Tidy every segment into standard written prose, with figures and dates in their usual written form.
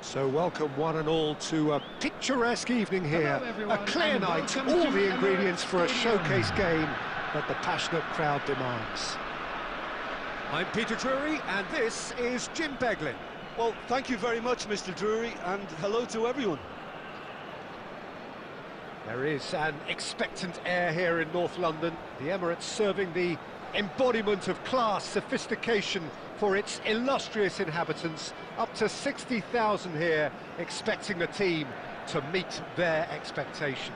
So welcome one and all to a picturesque evening here, a clear night, all the ingredients for a showcase game that the passionate crowd demands. I'm Peter Drury and this is Jim Beglin. Well, thank you very much, Mr. Drury, and hello to everyone. There is an expectant air here in North London, the Emirates serving the embodiment of class, sophistication for its illustrious inhabitants. Up to 60,000 here, expecting the team to meet their expectation.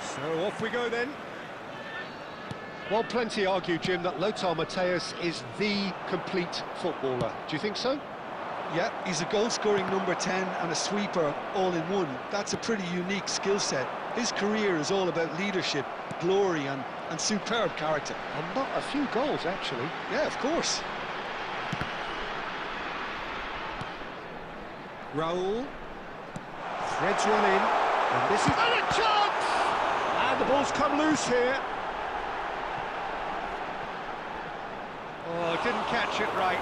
So off we go then. Well, plenty argue, Jim, that Lothar Matthäus is the complete footballer. Do you think so? Yeah, he's a goal-scoring number 10 and a sweeper all in one. That's a pretty unique skill set. His career is all about leadership, glory and superb character. And not a few goals, actually. Yeah, of course. Raul threads one in, and this is a chance! And the ball's come loose here. Oh, didn't catch it right.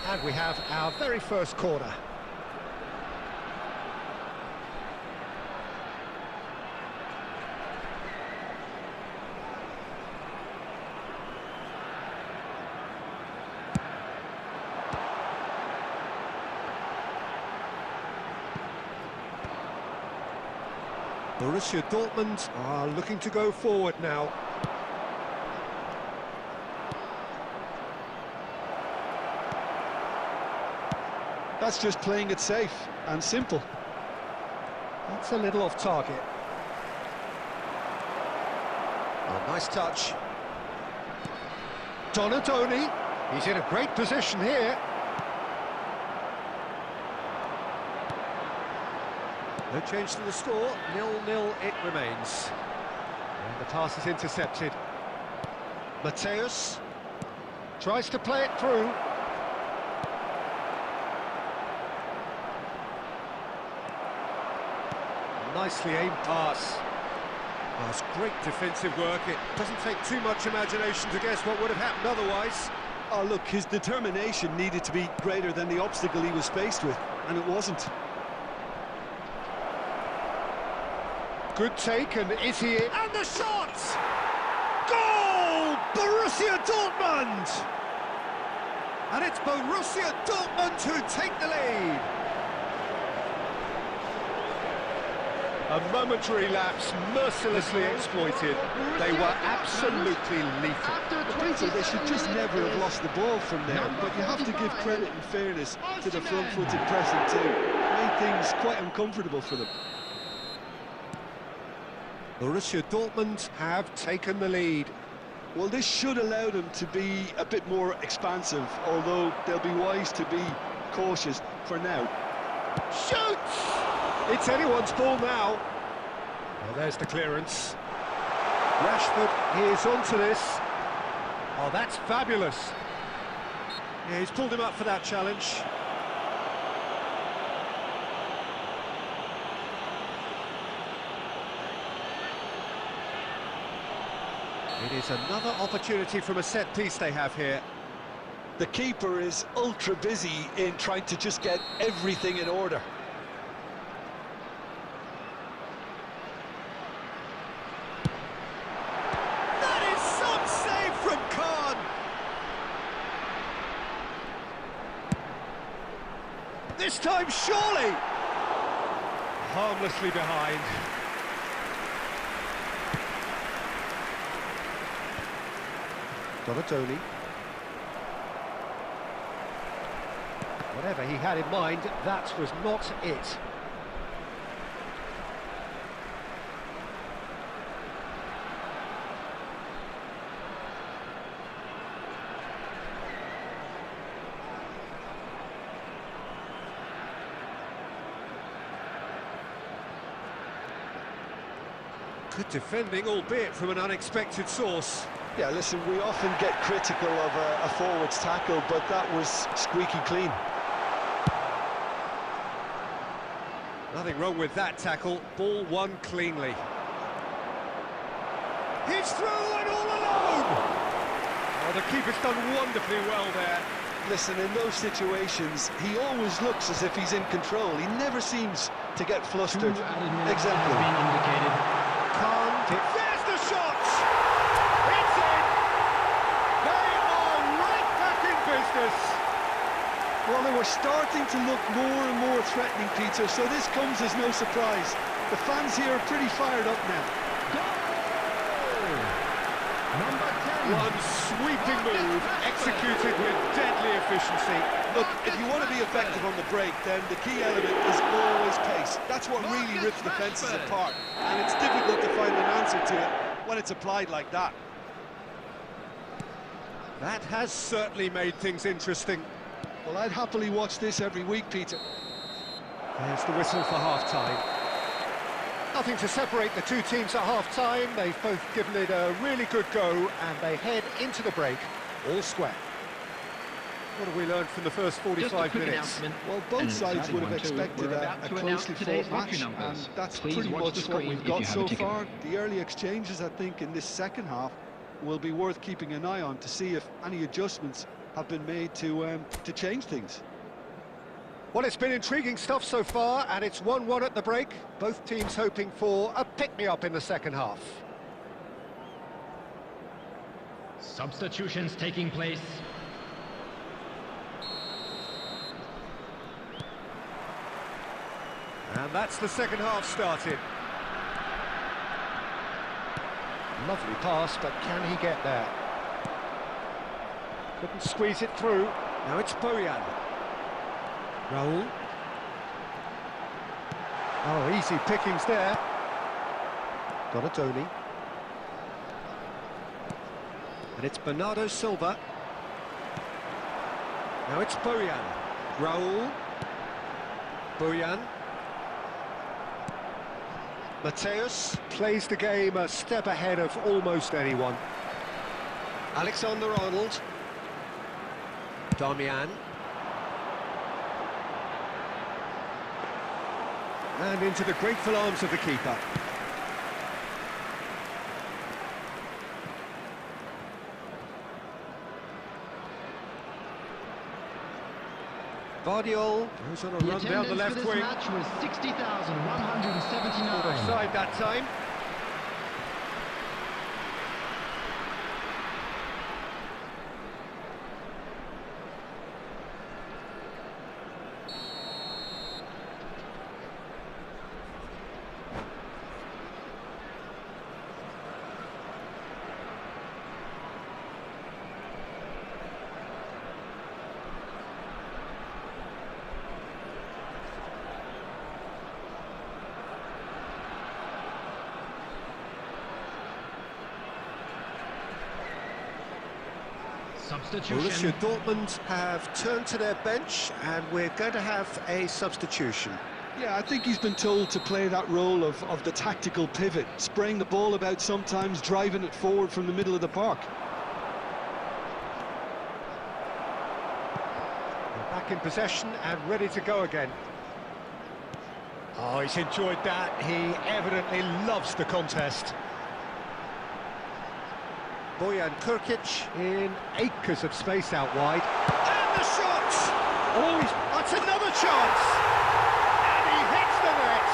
And we have our very first corner. Borussia Dortmund are looking to go forward now. That's just playing it safe and simple. That's a little off target. Oh, nice touch. Donadoni, he's in a great position here. No change to the score, 0-0 it remains. And the pass is intercepted. Matthäus tries to play it through. Nicely aimed pass. Oh, it's great defensive work. It doesn't take too much imagination to guess what would have happened otherwise. Oh, look, his determination needed to be greater than the obstacle he was faced with, and it wasn't. Good take, and is he in? And the shot! Goal! Borussia Dortmund! And it's Borussia Dortmund who take the lead. A momentary lapse, mercilessly exploited. They were absolutely lethal. They should just never have lost the ball from there, but you have to give credit and fairness to the front-footed pressing too. Made things quite uncomfortable for them. Borussia Dortmund have taken the lead. Well, this should allow them to be a bit more expansive, although they'll be wise to be cautious for now. Shoots! It's anyone's ball now. Well, there's the clearance. Rashford is onto this. Oh, that's fabulous. Yeah, he's pulled him up for that challenge. It is another opportunity from a set piece they have here. The keeper is ultra busy in trying to just get everything in order. That is some save from Khan. This time, surely. Harmlessly behind. Donadoni. Whatever he had in mind, that was not it. Good defending, albeit from an unexpected source. Yeah, listen, we often get critical of a forward's tackle, but that was squeaky clean. Nothing wrong with that tackle. Ball won cleanly. He's through and all alone! Oh, the keeper's done wonderfully well there. Listen, in those situations, he always looks as if he's in control. He never seems to get flustered. Exemplary. Calm. There's the shot! It's in! They are right back in business! Well, they were starting to look more and more threatening, Peter, so this comes as no surprise. The fans here are pretty fired up now. Number 10. One sweeping move, executed with deadly efficiency. Look, if you want to be effective on the break, then the key element is always pace. That's what really rips defences apart, and it's difficult to find an answer to it when it's applied like that. That has certainly made things interesting. Well, I'd happily watch this every week, Peter. There's the whistle for half-time. Nothing to separate the two teams at half-time. They've both given it a really good go, and they head into the break all square. What have we learned from the first 45 minutes? Well, both sides would have expected a closely fought match, and that's pretty much what we've got so far. The early exchanges, I think, in this second half will be worth keeping an eye on to see if any adjustments have been made to change things. Well, it's been intriguing stuff so far, and it's 1-1 at the break. Both teams hoping for a pick-me-up in the second half. Substitutions taking place. And that's the second half started. Lovely pass, but can he get there? Couldn't squeeze it through. Now it's Bojan. Raul. Oh, easy pickings there. Got a Tony. And it's Bernardo Silva. Now it's Bojan. Raul. Bojan. Mateus plays the game a step ahead of almost anyone. Alexander-Arnold. Damian. And into the grateful arms of the keeper. Vardiol goes on a run down the left wing. Match was 60,179. Offside that time. Substitution. Borussia Dortmund have turned to their bench, and we're going to have a substitution. Yeah, I think he's been told to play that role of the tactical pivot, spraying the ball about sometimes, driving it forward from the middle of the park. They're back in possession and ready to go again. Oh, he's enjoyed that. He evidently loves the contest. Bojan Krkić in acres of space out wide. And the shot! Oh, that's another chance! And he hits the net!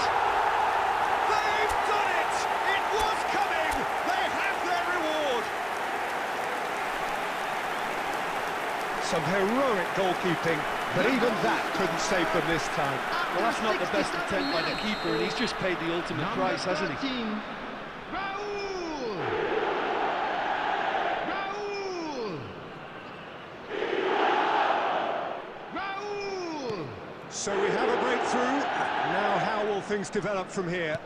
They've done it! It was coming! They have their reward! Some heroic goalkeeping, but even that couldn't save them this time. Well, that's not the best attempt by the keeper, and he's just paid the ultimate price, hasn't he? So we have a breakthrough. Now how will things develop from here?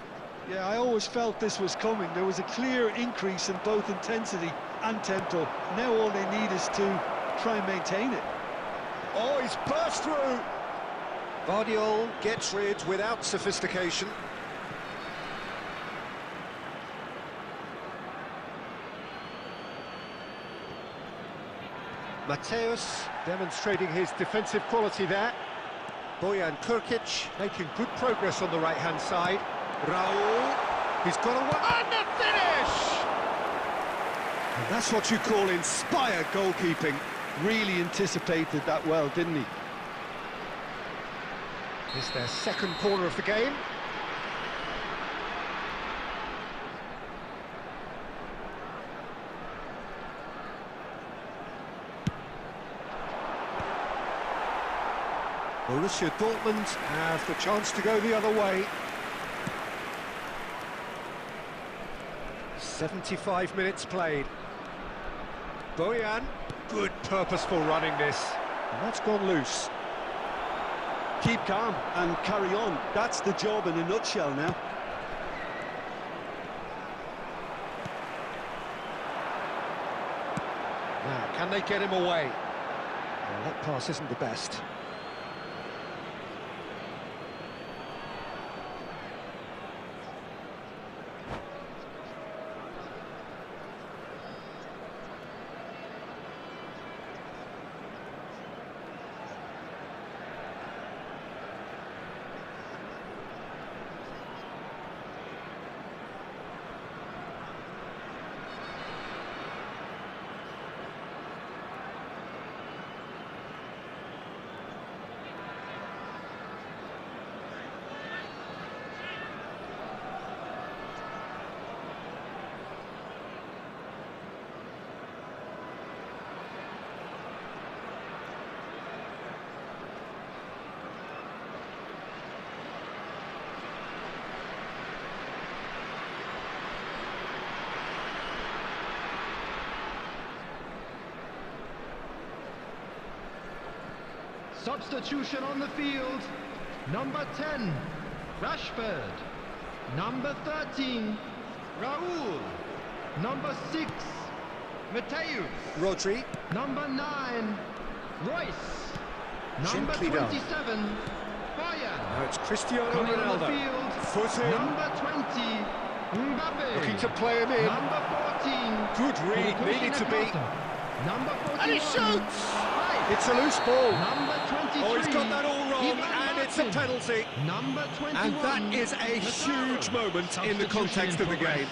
Yeah, I always felt this was coming. There was a clear increase in both intensity and tempo. Now all they need is to try and maintain it. Oh, he's burst through. Vardiol gets rid without sophistication. Mateus demonstrating his defensive quality there. Bojan Kurkic making good progress on the right-hand side. Raul, he's got away, and the finish! And that's what you call inspired goalkeeping. Really anticipated that well, didn't he? It's their second corner of the game. Borussia Dortmund have the chance to go the other way. 75 minutes played. Bojan, good purposeful running this. And that's gone loose. Keep calm and carry on. That's the job in a nutshell now. Now, can they get him away? Well, that pass isn't the best. Substitution on the field. Number 10, Rashford. Number 13, Raul. Number 6, Mateus. Rodri. Number 9, Royce. Number Gently done. 27, Bojan. Now it's Cristiano Coming on the Ronaldo. field, Foot in. number 20, Mbappe. Looking to play him in. Number 14. Good read, needed to be. Number 41. And he shoots! Right. It's a loose ball. Number 23. Oh, he's got that all wrong, Ivan and it's a Martin. penalty. Number 21. And that is a huge moment in the context of the game.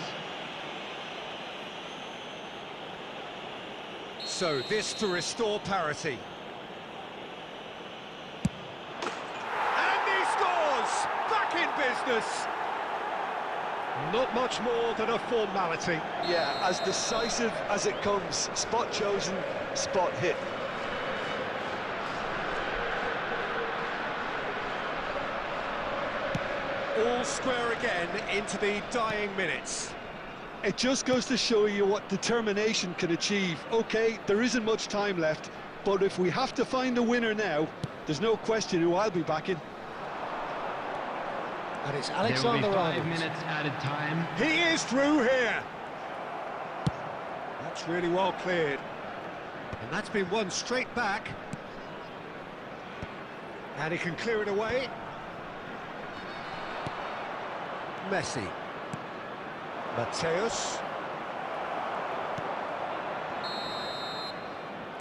So this to restore parity. And he scores! Back in business! Not much more than a formality. Yeah, as decisive as it comes. Spot chosen, spot hit. All square again into the dying minutes. It just goes to show you what determination can achieve. OK, there isn't much time left, but if we have to find a winner now, there's no question who I'll be backing. And it's There will be Alexander 5 Arnold. minutes added time. He is through here. That's really well cleared. And that's been won straight back. And he can clear it away. Messi. Mateus.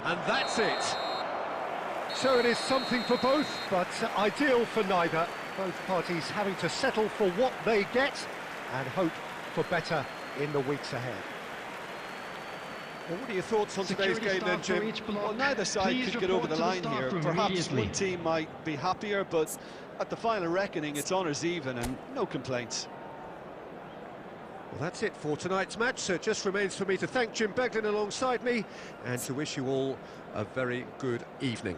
And that's it. So it is something for both, but ideal for neither. Both parties having to settle for what they get and hope for better in the weeks ahead. Well, what are your thoughts on today's game then, Jim? Well, neither side could get over the line here. Perhaps one team might be happier, but at the final reckoning, it's honours even and no complaints. Well, that's it for tonight's match, so it just remains for me to thank Jim Beglin alongside me and to wish you all a very good evening.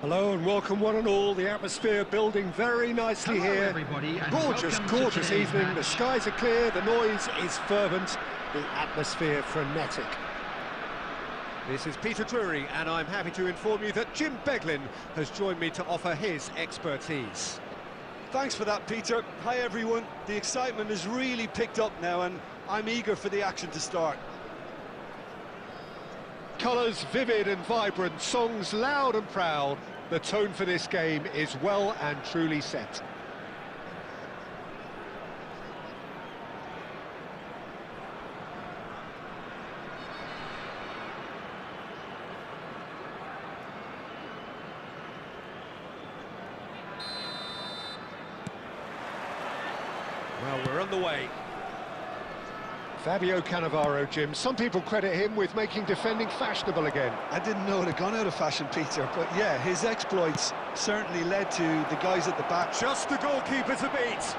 Hello and welcome one and all. The atmosphere building very nicely here. Everybody, and gorgeous evening. Match. The skies are clear, the noise is fervent, the atmosphere frenetic. This is Peter Drury, and I'm happy to inform you that Jim Beglin has joined me to offer his expertise. Thanks for that, Peter. Hi, everyone. The excitement has really picked up now, and I'm eager for the action to start. Colours vivid and vibrant, songs loud and proud. The tone for this game is well and truly set. Well, we're on the way. Fabio Cannavaro, Jim. Some people credit him with making defending fashionable again. I didn't know it had gone out of fashion, Peter, but yeah, his exploits certainly led to the guys at the back. Just the goalkeeper to beat.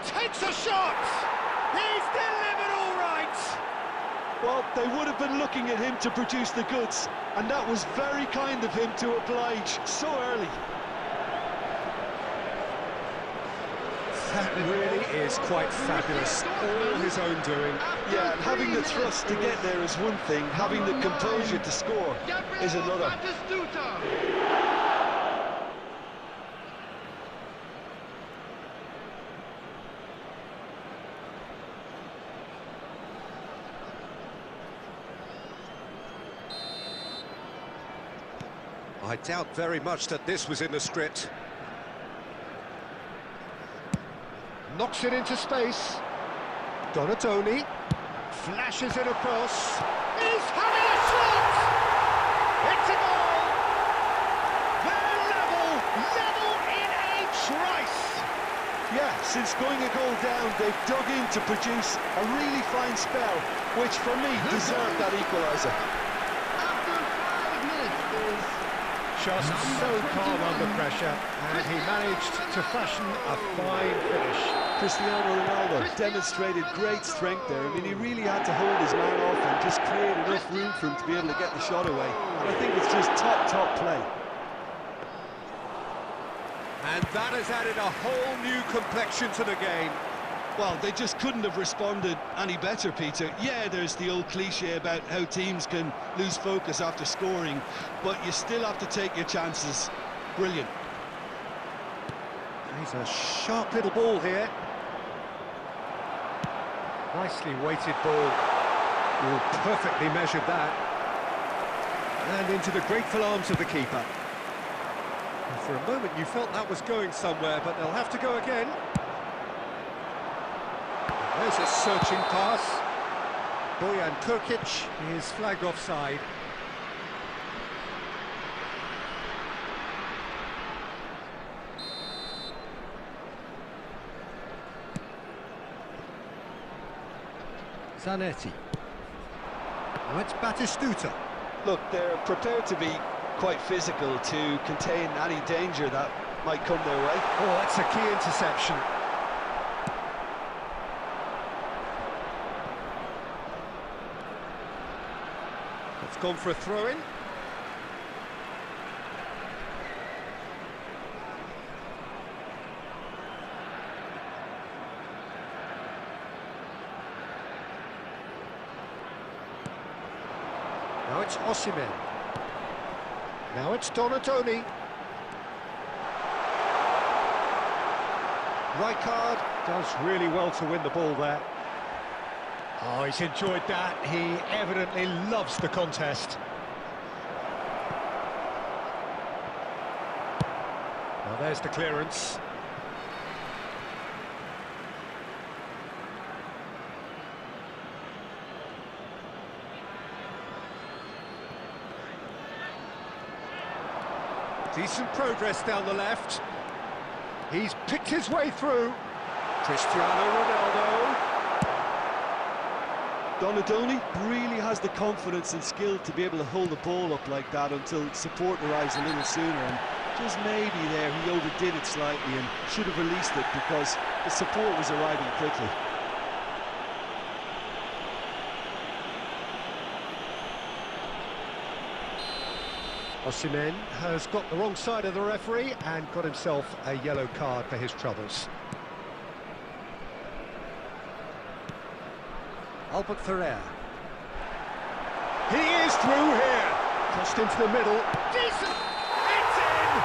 Takes a shot! He's delivered all right! Well, they would have been looking at him to produce the goods, and that was very kind of him to oblige so early. That really is quite fabulous, all his own doing. Yeah, and having the thrust to get there is one thing, having the composure to score is another. I doubt very much that this was in the script. Knocks it into space. Donatoni flashes it across. He's having a shot! It's a goal! They're level in a trice! Yeah, since going a goal down, they've dug in to produce a really fine spell, which for me deserved that equaliser. After 5 minutes is Just so calm under pressure, and he managed to fashion a fine finish. Cristiano Ronaldo demonstrated great strength there. I mean, he really had to hold his man off and just create enough room for him to be able to get the shot away. And I think it's just top play. And that has added a whole new complexion to the game. Well, they just couldn't have responded any better, Peter. Yeah, there's the old cliche about how teams can lose focus after scoring, but you still have to take your chances. Brilliant. He's a sharp little ball here. Nicely weighted ball. Oh, perfectly measured that. And into the grateful arms of the keeper. And for a moment you felt that was going somewhere, but they'll have to go again. There's a searching pass. Bojan Kurkic is flagged offside. Zanetti. Now it's Batistuta. Look, they're prepared to be quite physical to contain any danger that might come their way. Oh, that's a key interception. It's gone for a throw-in. Now it's Osimhen. Now it's Donatoni. Rijkaard does really well to win the ball there. Oh, he's enjoyed that. He evidently loves the contest. Now there's the clearance. Decent progress down the left. He's picked his way through. Cristiano Ronaldo. Donatoni really has the confidence and skill to be able to hold the ball up like that until support arrives a little sooner, and just maybe there he overdid it slightly and should have released it because the support was arriving quickly. Osimhen has got the wrong side of the referee and got himself a yellow card for his troubles. Albert Ferrer. He is through here. Crossed into the middle. Decent! It's in!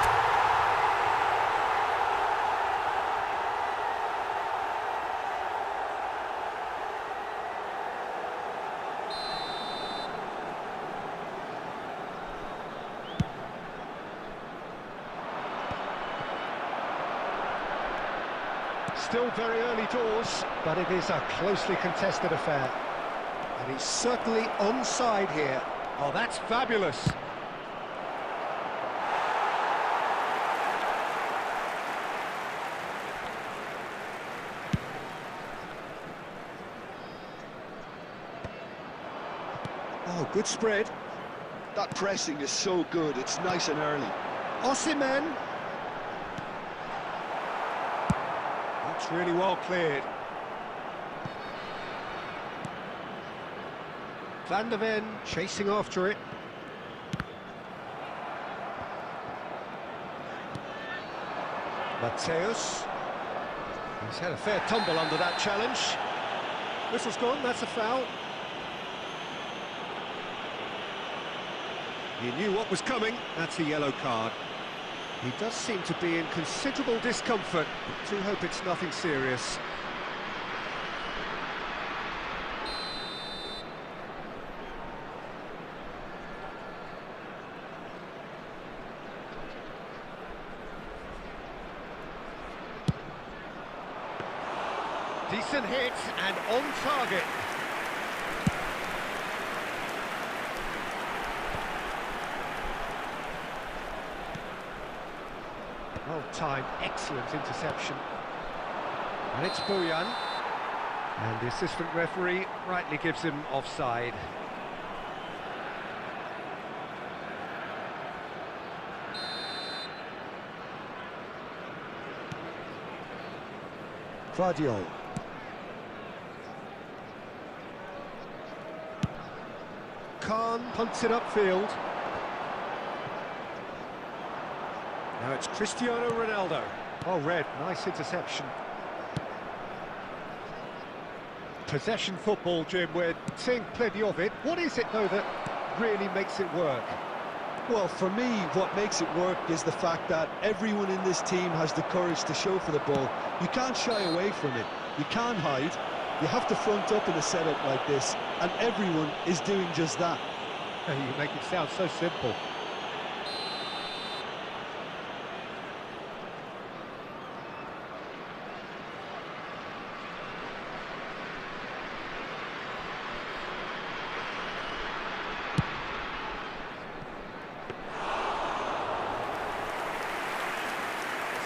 Still very early doors, but it is a closely contested affair. And he's certainly onside here. Oh, that's fabulous. Oh, good spread. That pressing is so good, it's nice and early. Osimhen. That's really well cleared. Van der Ven chasing after it. Mateus. He's had a fair tumble under that challenge. Whistle's gone, that's a foul. He knew what was coming, that's a yellow card. He does seem to be in considerable discomfort. I do hope it's nothing serious. Decent hit and on target. Well timed, excellent interception. And it's Bojan. And the assistant referee rightly gives him offside. Claudio. Khan punts it upfield. Now it's Cristiano Ronaldo. Oh, red, nice interception. Possession football, Jim, we're seeing plenty of it. What is it, though, that really makes it work? Well, for me, what makes it work is the fact that everyone in this team has the courage to show for the ball. You can't shy away from it. You can't hide. You have to front up in a setup like this, and everyone is doing just that. You make it sound so simple.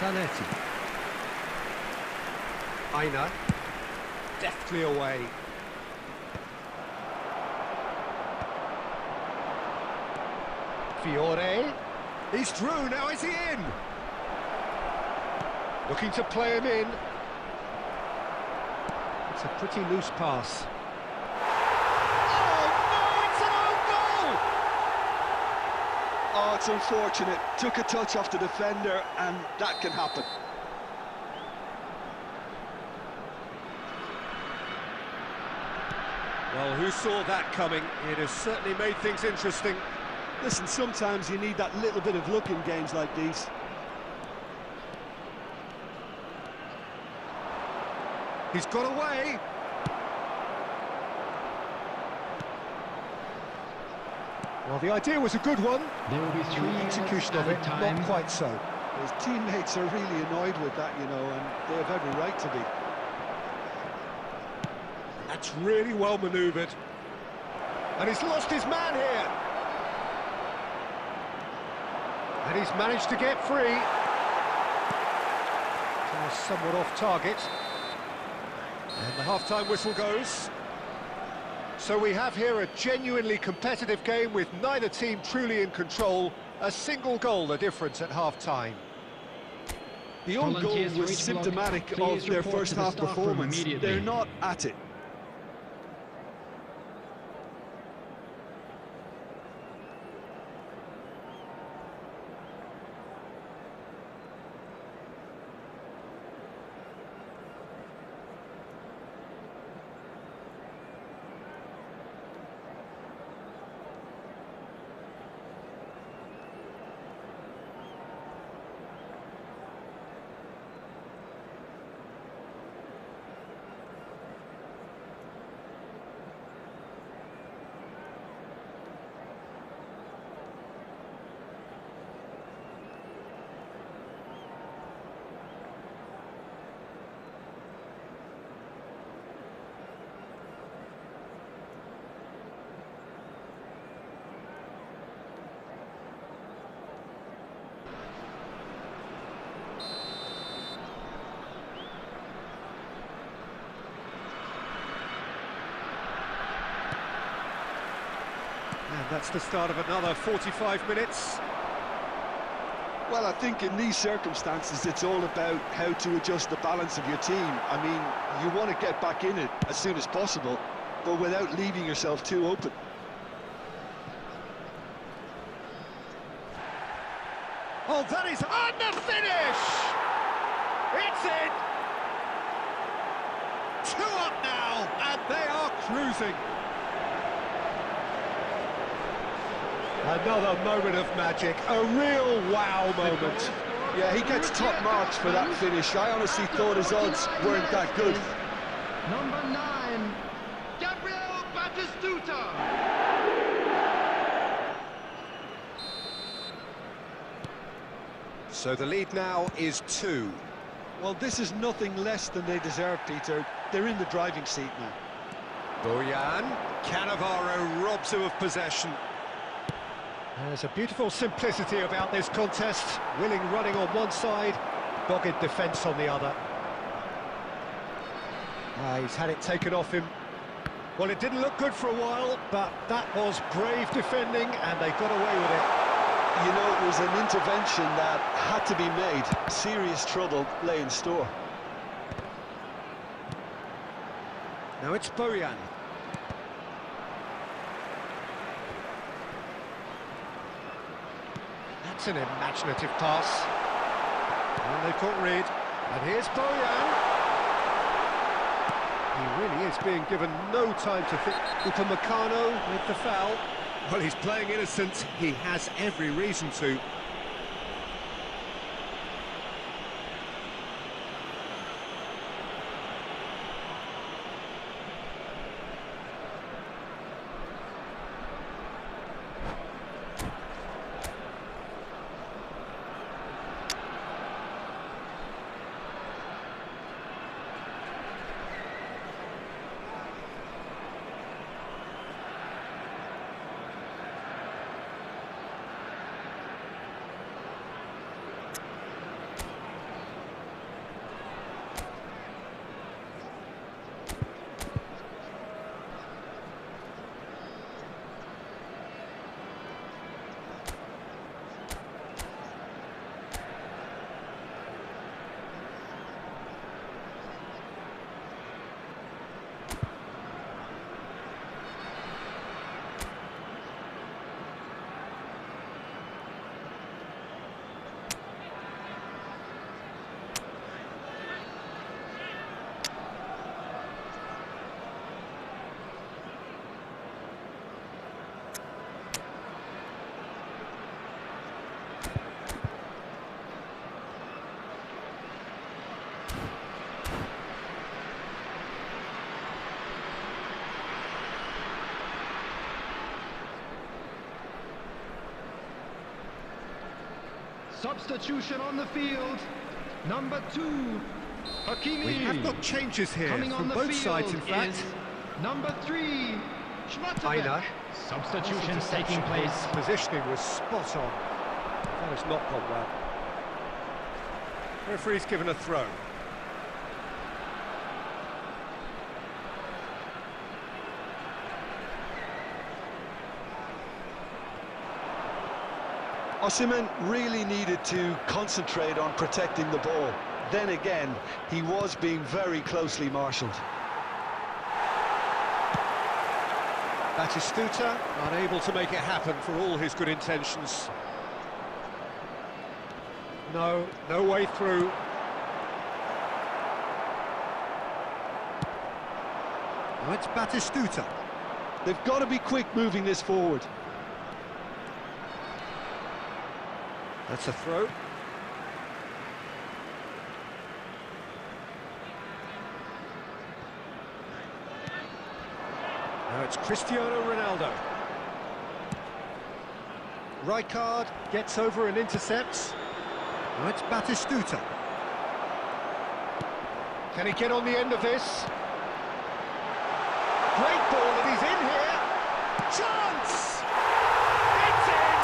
Zanetti. Aina. Deftly away. Fiore. He's through, now is he in? Looking to play him in. It's a pretty loose pass. Oh no, it's an own goal! Oh, it's unfortunate. Took a touch off the defender, and that can happen. Well, who saw that coming? It has certainly made things interesting. Listen, sometimes you need that little bit of luck in games like these. He's got away. Well, the idea was a good one. There will be three execution of it, not quite so. His teammates are really annoyed with that, you know, and they have every right to be. That's really well manoeuvred. And he's lost his man here. And he's managed to get free. Somewhat off target. And the half-time whistle goes. So we have here a genuinely competitive game with neither team truly in control. A single goal the difference at half-time. The own goal was symptomatic of their first half performance. They're not at it. And that's the start of another 45 minutes. Well, I think in these circumstances, it's all about how to adjust the balance of your team. I mean, you want to get back in it as soon as possible, but without leaving yourself too open. Oh, that is on the finish! It's in! 2 up now, and they are cruising. Another moment of magic, a real wow moment. Yeah, he gets top marks for that finish. I honestly thought his odds weren't that good. Number 9, Gabriel Batistuta. So the lead now is 2. Well, this is nothing less than they deserve, Peter. They're in the driving seat now. Bojan, Cannavaro robs him of possession. There's a beautiful simplicity about this contest. Willing running on one side, dogged defence on the other. He's had it taken off him. Well, it didn't look good for a while, but that was brave defending, and they got away with it. You know, it was an intervention that had to be made. Serious trouble lay in store. Now it's Bojan. That's an imaginative pass. And they've got Reed. And here's Bojan. He really is being given no time to think. Upamecano with the foul. Well, he's playing innocent. He has every reason to. Substitution on the field. Number 2, Hakimi. We have got changes here Coming from on the both field sides, in fact. is number 3, Aina. Substitutions taking place. Positioning was spot on. That has not gone well. Referee's given a throw. Osimhen really needed to concentrate on protecting the ball. Then again, he was being very closely marshalled. Batistuta unable to make it happen for all his good intentions. No way through. Now it's Batistuta. They've got to be quick moving this forward. That's a throw. Now it's Cristiano Ronaldo. Rijkaard gets over and intercepts. Now it's Batistuta. Can he get on the end of this? Great ball, and he's in here. Chance! It's in!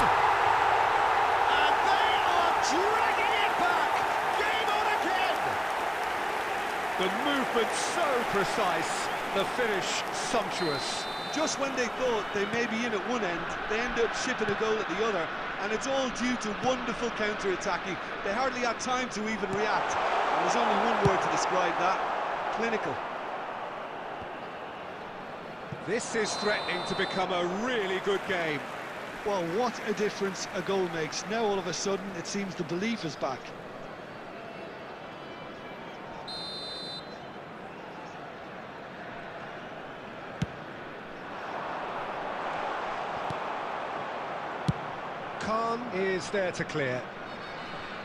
And they are dragging it back! Game on again! The movement so precise, the finish sumptuous. just when they thought they may be in at one end, they end up shipping a goal at the other, and it's all due to wonderful counter-attacking. They hardly had time to even react, and there's only one word to describe that: clinical. This is threatening to become a really good game. Well, what a difference a goal makes. Now all of a sudden it seems the belief is back. Khan is there to clear,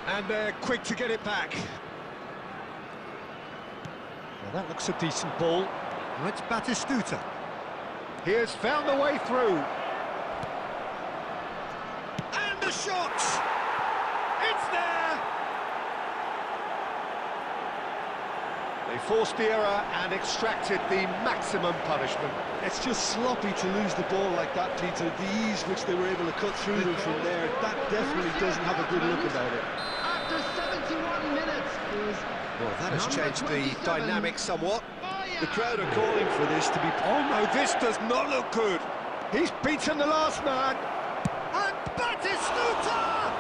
and they're quick to get it back. Well, that looks a decent ball. Now it's Batistuta. He has found a way through. And the shot! It's there! They forced the error and extracted the maximum punishment. It's just sloppy to lose the ball like that, Peter. The ease which they were able to cut through them from there, that definitely doesn't have a good look about it. After 71 minutes is... Well, that has changed the dynamic somewhat. The crowd are calling for this to be... Oh no, this does not look good. He's beaten the last man. And Batistuta!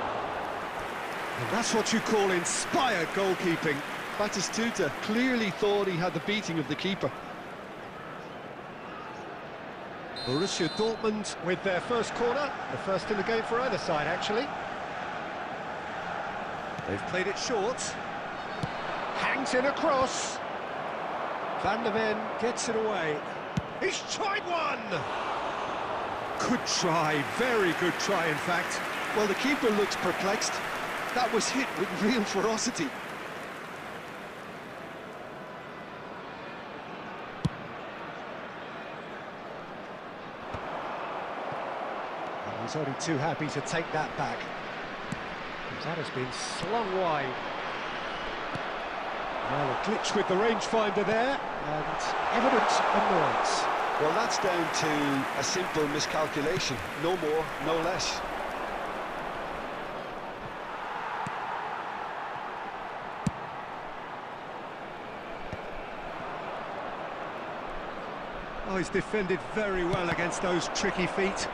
And that's what you call inspired goalkeeping. Batistuta clearly thought he had the beating of the keeper. Borussia Dortmund with their first corner, the first in the game for either side, actually. They've played it short. Hangs in a cross. Van der Ven gets it away. He's tried one! Good try, very good try, in fact. Well, the keeper looks perplexed. That was hit with real ferocity. He's only too happy to take that back. That has been slung wide. Well, a glitch with the rangefinder there, and evident annoyance. Well, that's down to a simple miscalculation. No more, no less. Oh, he's defended very well against those tricky feet.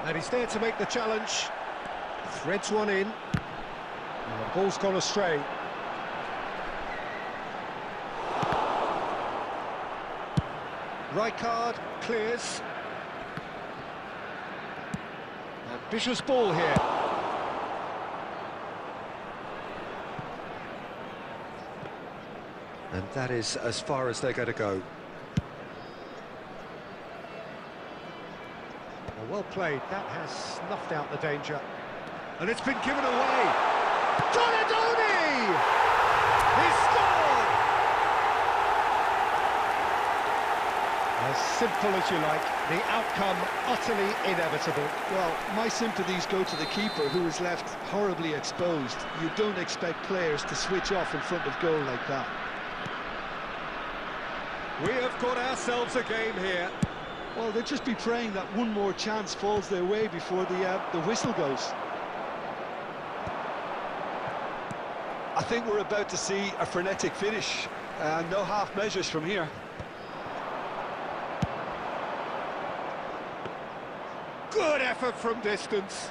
And he's there to make the challenge. Threads one in. And the ball's gone astray. Rijkaard clears. Ambitious ball here. And that is as far as they're going to go. Well played, that has snuffed out the danger. And it's been given away. Donadoni! He scored! As simple as you like, the outcome utterly inevitable. Well, my sympathies go to the keeper, who is left horribly exposed. You don't expect players to switch off in front of goal like that. We have got ourselves a game here. Well, they'll just be praying that one more chance falls their way before the whistle goes. I think we're about to see a frenetic finish, and no half measures from here. Good effort from distance.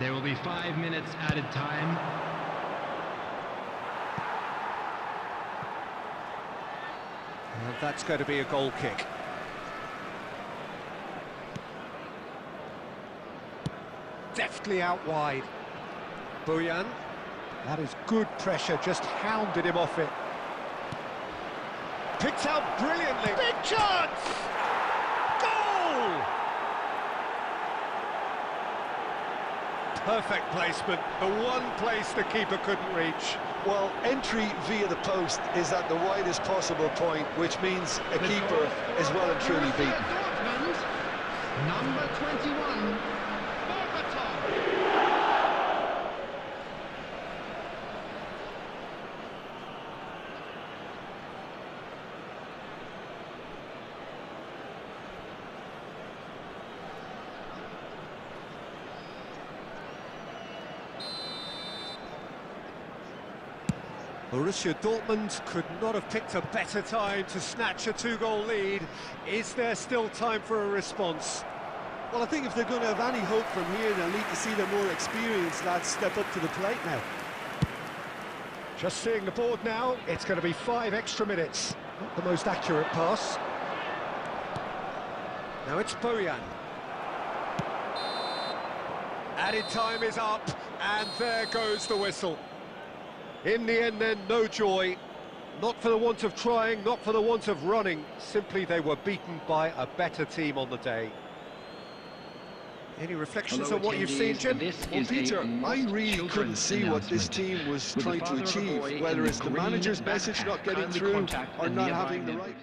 There will be 5 minutes added time. And that's going to be a goal kick. Deftly out wide. Bojan. That is good pressure, just hounded him off it. Picked out brilliantly. Big chance! Goal! Perfect placement, the one place the keeper couldn't reach. Well, entry via the post is at the widest possible point, which means a keeper is well and truly beaten. Number 21, Borussia Dortmund could not have picked a better time to snatch a two-goal lead. Is there still time for a response? Well, I think if they're going to have any hope from here, they'll need to see their more experienced lads step up to the plate now. Just seeing the board now, it's going to be 5 extra minutes. Not the most accurate pass. Now it's Bojan. Added time is up, and there goes the whistle. In the end then, no joy. Not for the want of trying, not for the want of running. Simply they were beaten by a better team on the day. Any reflections on what you've seen, Jim? Well, Peter, I really couldn't see what this team was trying to achieve, whether it's the manager's message not getting through or not having the right...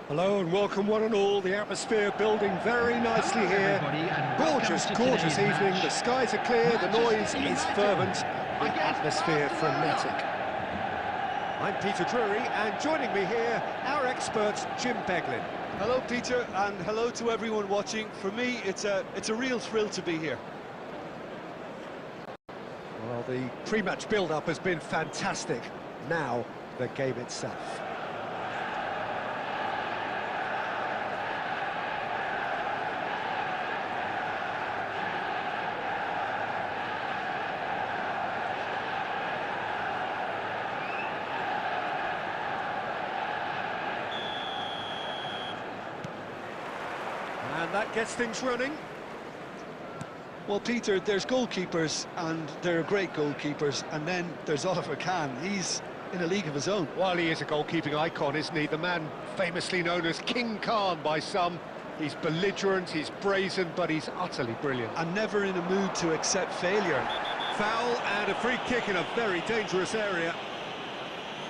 Hello and welcome one and all. The atmosphere building very nicely here. Gorgeous, gorgeous evening. The skies are clear, the noise is fervent, the atmosphere frenetic. I'm Peter Drury, and joining me here, our expert Jim Beglin. Hello Peter, and hello to everyone watching. For me, it's a real thrill to be here. Well, the pre-match build-up has been fantastic. Now, the game itself. And that gets things running. Well, Peter, there's goalkeepers, and there are great goalkeepers, and then there's Oliver Kahn. He's in a league of his own. Well, he is a goalkeeping icon, isn't he? The man famously known as King Khan by some. He's belligerent, he's brazen, but he's utterly brilliant. And never in a mood to accept failure. Foul and a free kick in a very dangerous area.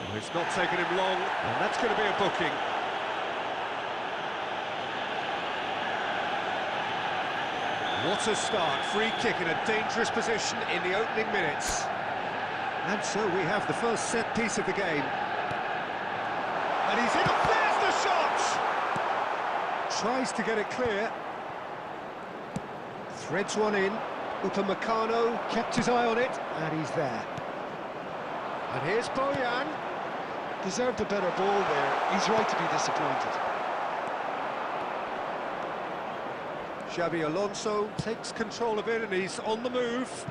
Well, it's not taken him long, and that's going to be a booking. What a start, free kick in a dangerous position in the opening minutes. And so we have the first set piece of the game. And he's in, there's the shot! Tries to get it clear. Threads one in. Upamecano kept his eye on it, and he's there. And here's Bojan. Deserved a better ball there. He's right to be disappointed. Xabi Alonso takes control of it, and he's on the move.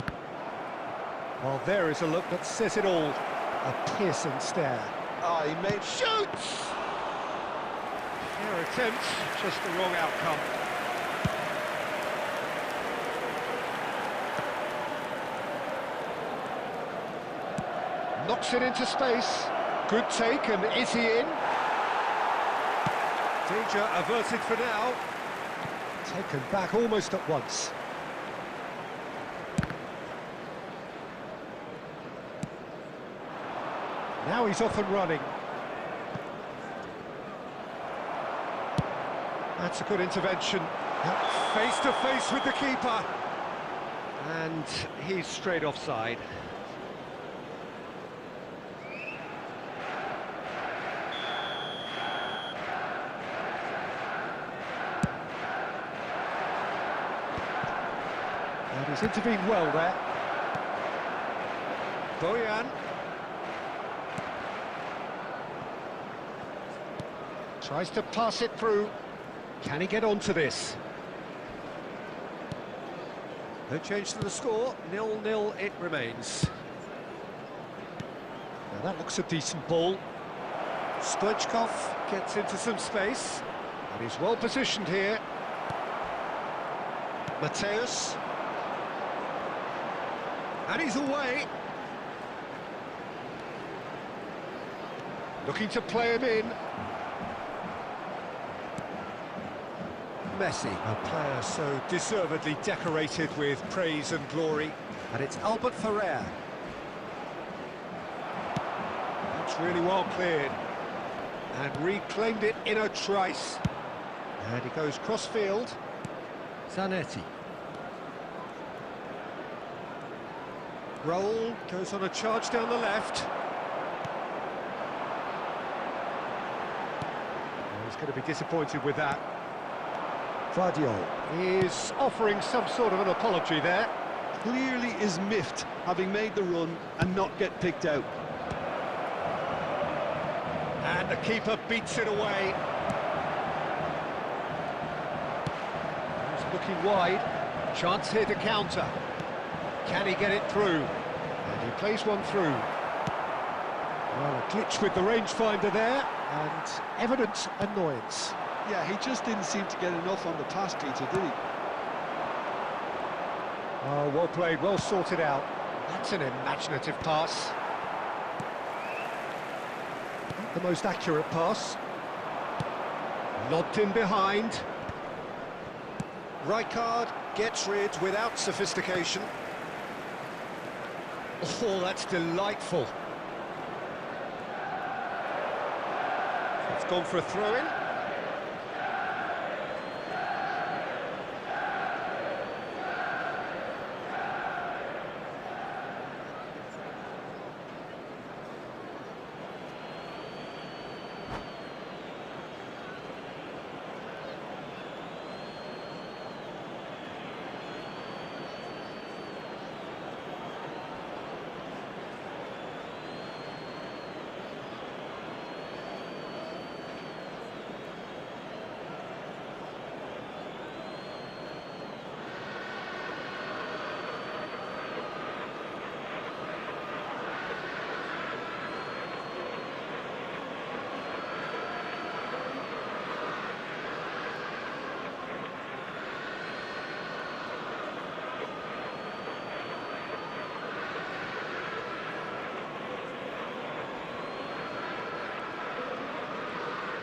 Well, there is a look that says it all. A piercing stare. Ah, he made... Shoots! Fair attempt, just the wrong outcome. Knocks it into space. Good take, and is he in? Danger averted for now. Taken back almost at once. Now he's off and running. That's a good intervention. Face to face with the keeper. And he's straight offside. And he's intervened well there. Bojan. Tries to pass it through. Can he get onto this? No change to the score. 0-0 it remains. Now that looks a decent ball. Stoichkov gets into some space. And he's well positioned here. Mateus. And he's away. Looking to play him in. Messi, a player so deservedly decorated with praise and glory. And it's Albert Ferrer. That's really well cleared. And reclaimed it in a trice. And he goes cross-field. Zanetti. Raul goes on a charge down the left. He's going to be disappointed with that. Vardiol is offering some sort of an apology there. Clearly is miffed, having made the run and not get picked out. And the keeper beats it away. He's looking wide. Chance here to counter. Can he get it through? And he plays one through. Well, a glitch with the rangefinder there, and evident annoyance. Yeah, he just didn't seem to get enough on the pass, Peter, did he? Oh, well played, well sorted out. That's an imaginative pass. Not the most accurate pass. Lobbed in behind. Rijkaard gets rid without sophistication. Oh, that's delightful. It's gone for a throw-in.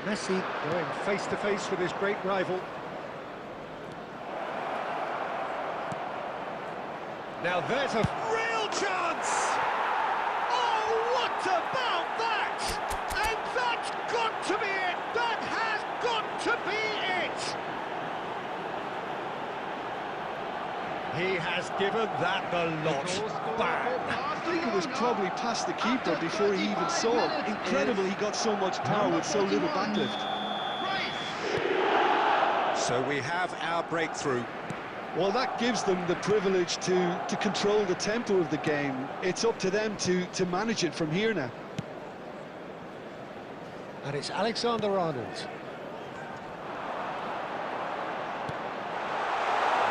Messi going face-to-face with his great rival. Now there's a real chance! Oh, what about that? And that's got to be it! That has got to be it! given that the lot. Bang! I think it was probably past the keeper before he even saw it. Incredible he got so much power with so little backlift. So we have our breakthrough. Well, that gives them the privilege to control the tempo of the game. It's up to them to manage it from here now. And it's Alexander-Arnold.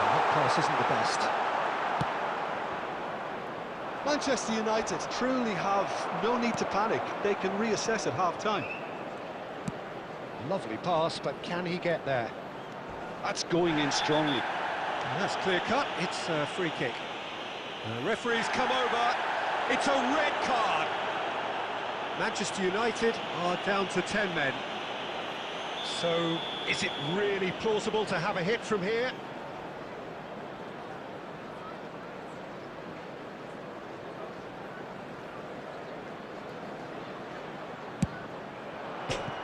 That pass isn't the best. Manchester United truly have no need to panic. They can reassess at half-time. Lovely pass, but can he get there? That's going in strongly. And that's clear-cut. It's a free kick. The referee's come over. It's a red card. Manchester United are down to 10 men. So, is it really plausible to have a hit from here?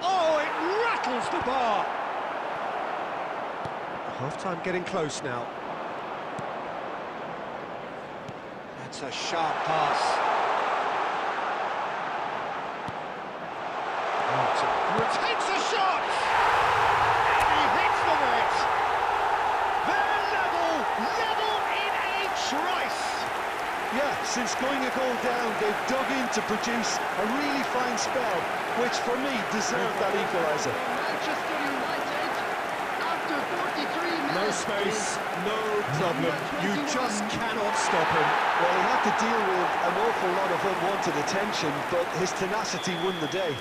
Oh, it rattles the bar! Half-time getting close now. That's a sharp pass. Takes a shot! And he hits the net! They're level in a trice! Yeah, since going a goal down, they've dug in to produce a really fine spell, which for me deserved that equaliser. Manchester United, after 43 minutes... No space, no problem. You just cannot stop him. Well, he had to deal with an awful lot of unwanted attention, but his tenacity won the day.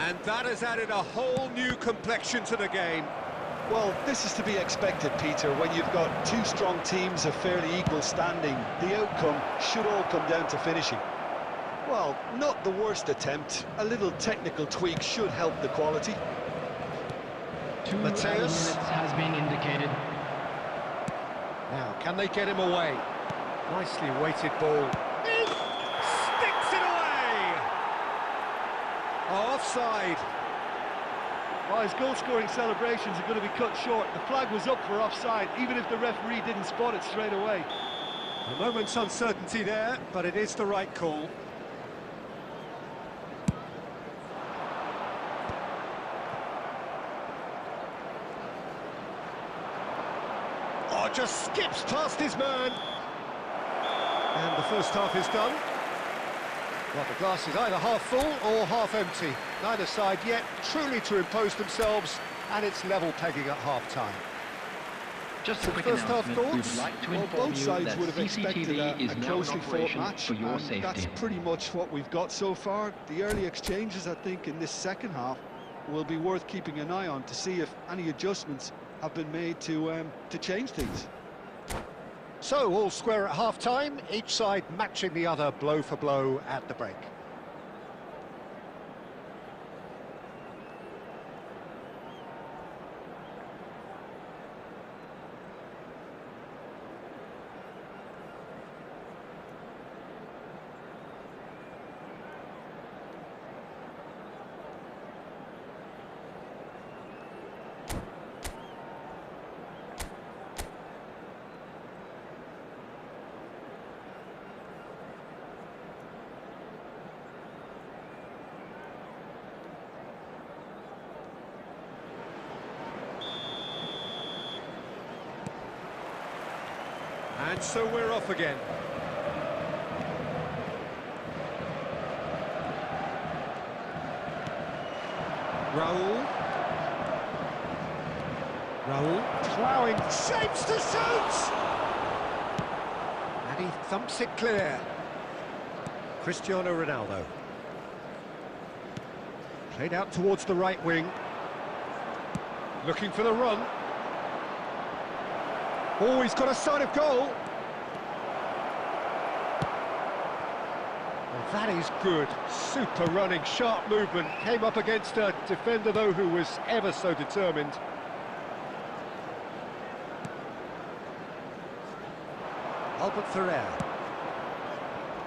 And that has added a whole new complexion to the game. Well, this is to be expected, Peter. When you've got two strong teams of fairly equal standing, the outcome should all come down to finishing. Well, not the worst attempt. A little technical tweak should help the quality. 2 minutes has been indicated. Now, can they get him away? Nicely weighted ball. Sticks it away! Offside. Well, his goal-scoring celebrations are going to be cut short. The flag was up for offside, even if the referee didn't spot it straight away. A moment's uncertainty there, but it is the right call. Oh, just skips past his man. And the first half is done. Well, the glass is either half full or half empty. Neither side yet truly to impose themselves, and it's level pegging at half-time. Just a quick first half announcement. thoughts? We'd like to Well, inform both you sides that would have expected CCTV is a now in closely fought operation match, for your and safety. that's pretty much what we've got so far. The early exchanges, I think, in this second half will be worth keeping an eye on to see if any adjustments have been made to change things. So, all square at half-time, each side matching the other blow for blow at the break. And so we're off again. Raul ploughing, shapes to shoot! And he thumps it clear. Cristiano Ronaldo. Played out towards the right wing. Looking for the run. Oh, he's got a sight of goal. Well, that is good. Super running, sharp movement. Came up against a defender, though, who was ever so determined. Albert Ferrer.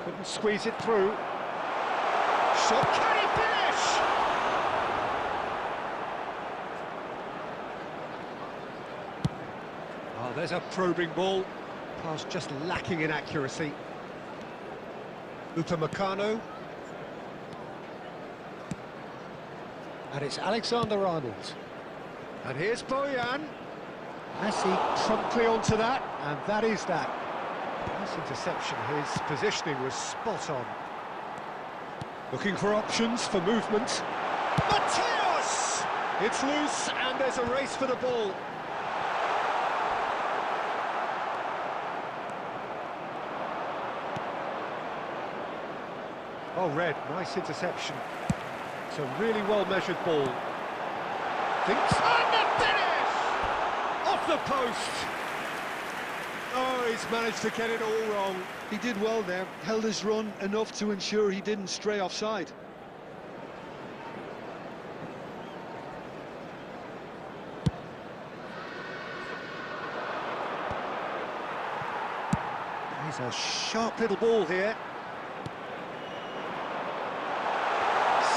Couldn't squeeze it through. Shot, can he finish? Well, there's a probing ball. Pass just lacking in accuracy. Upamecano. And it's Alexander-Arnold. And here's Bojan. Messi promptly onto that, and that is that. Nice interception, his positioning was spot on. Looking for options for movement. Mateus! It's loose, and there's a race for the ball. Oh, Red, nice interception. It's a really well-measured ball. Thinks... And the finish! Off the post! Oh, he's managed to get it all wrong. He did well there, held his run enough to ensure he didn't stray offside. He's a sharp little ball here.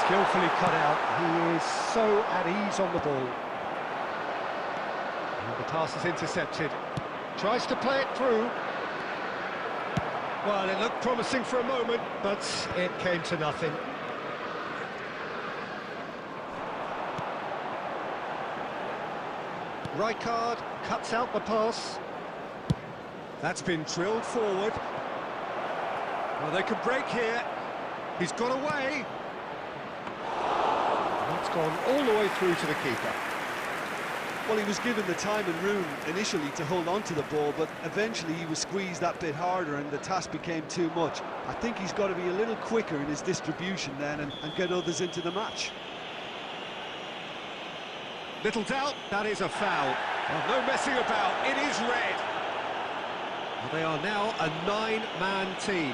Skillfully cut out. He is so at ease on the ball. And the pass is intercepted. Tries to play it through. Well, it looked promising for a moment, but it came to nothing. Rijkaard cuts out the pass. That's been drilled forward. Well, they could break here. He's got away. It's gone all the way through to the keeper. Well, he was given the time and room initially to hold on to the ball, but eventually he was squeezed that bit harder and the task became too much. I think he's got to be a little quicker in his distribution then and get others into the match. Little doubt, that is a foul. Well, no messing about, it is red. Well, they are now a 9-man team.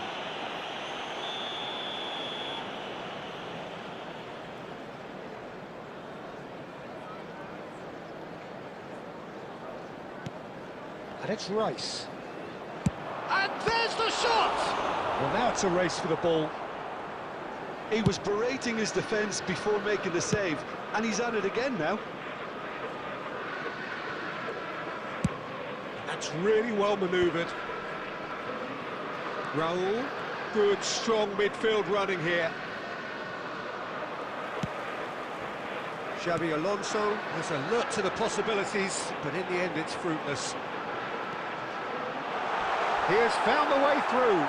And it's Rice. And there's the shot! Well, now it's a race for the ball. He was berating his defence before making the save, and he's at it again now. That's really well manoeuvred. Raul, good, strong midfield running here. Xabi Alonso has alert to the possibilities, but in the end it's fruitless. He has found the way through.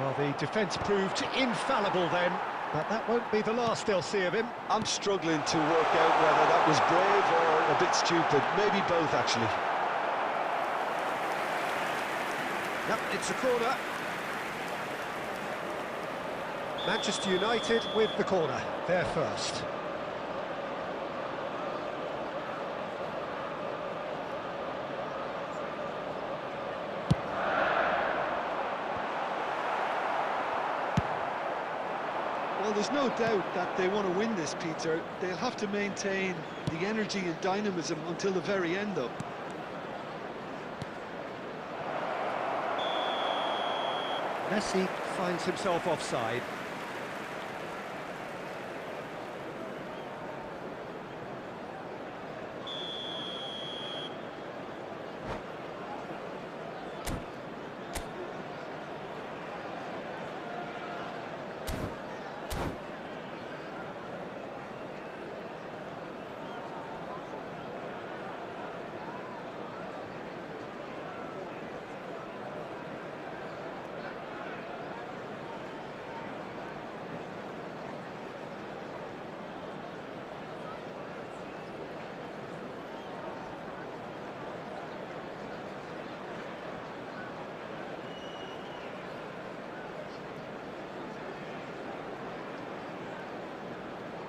Well, the defence proved infallible then, but that won't be the last they'll see of him. I'm struggling to work out whether that was brave or a bit stupid. Maybe both, actually. Yep, it's a corner. Manchester United with the corner. They're first. Well, there's no doubt that they want to win this, Peter. They'll have to maintain the energy and dynamism until the very end, though. Messi finds himself offside.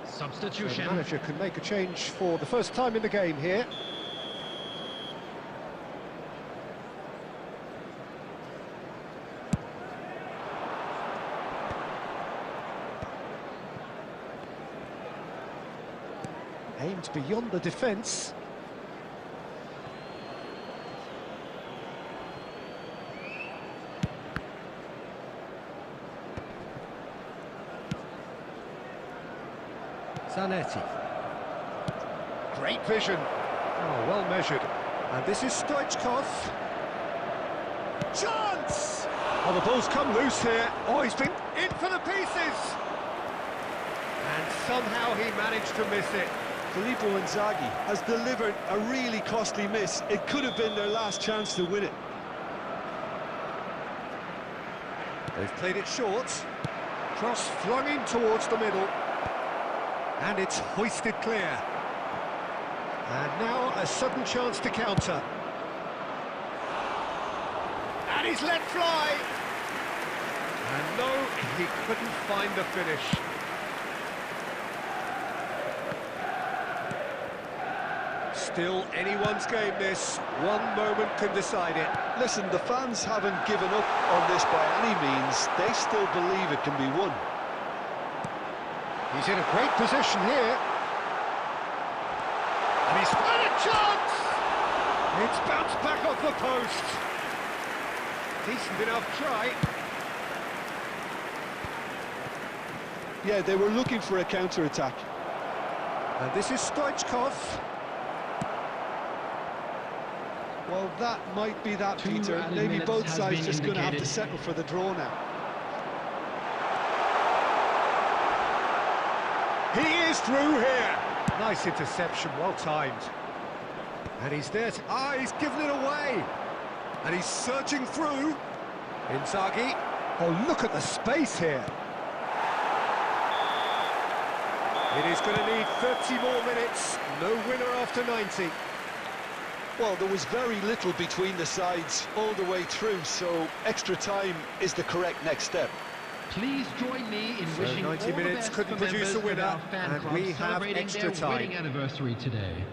Substitution. The manager can make a change for the first time in the game here. Aimed beyond the defence. Zanetti. Great vision. Oh, well measured. And this is Stoichkov. Chance! Oh, the ball's come loose here. Oh, he's been in for the pieces! And somehow he managed to miss it. Filippo Inzaghi has delivered a really costly miss. It could have been their last chance to win it. They've played it short. Cross flung in towards the middle. And it's hoisted clear. And now a sudden chance to counter. And he's let fly. And no, he couldn't find the finish. Still anyone's game this. One moment can decide it. Listen, the fans haven't given up on this by any means. They still believe it can be won. He's in a great position here. And he's had a chance! It's bounced back off the post. Decent enough try. Yeah, they were looking for a counter-attack. And this is Stoichkov. Well, that might be that, Peter. Maybe both sides just going to have to settle for the draw now. He is through here. Nice interception, well timed. And he's there to... he's given it away. And he's surging through. Inzaghi. Oh, look at the space here. It is going to need 30 more minutes. No winner after 90. Well, there was very little between the sides all the way through, so extra time is the correct next step. Please join me in wishing 90 minutes couldn't produce a winner, and we have extra time. Wedding anniversary today.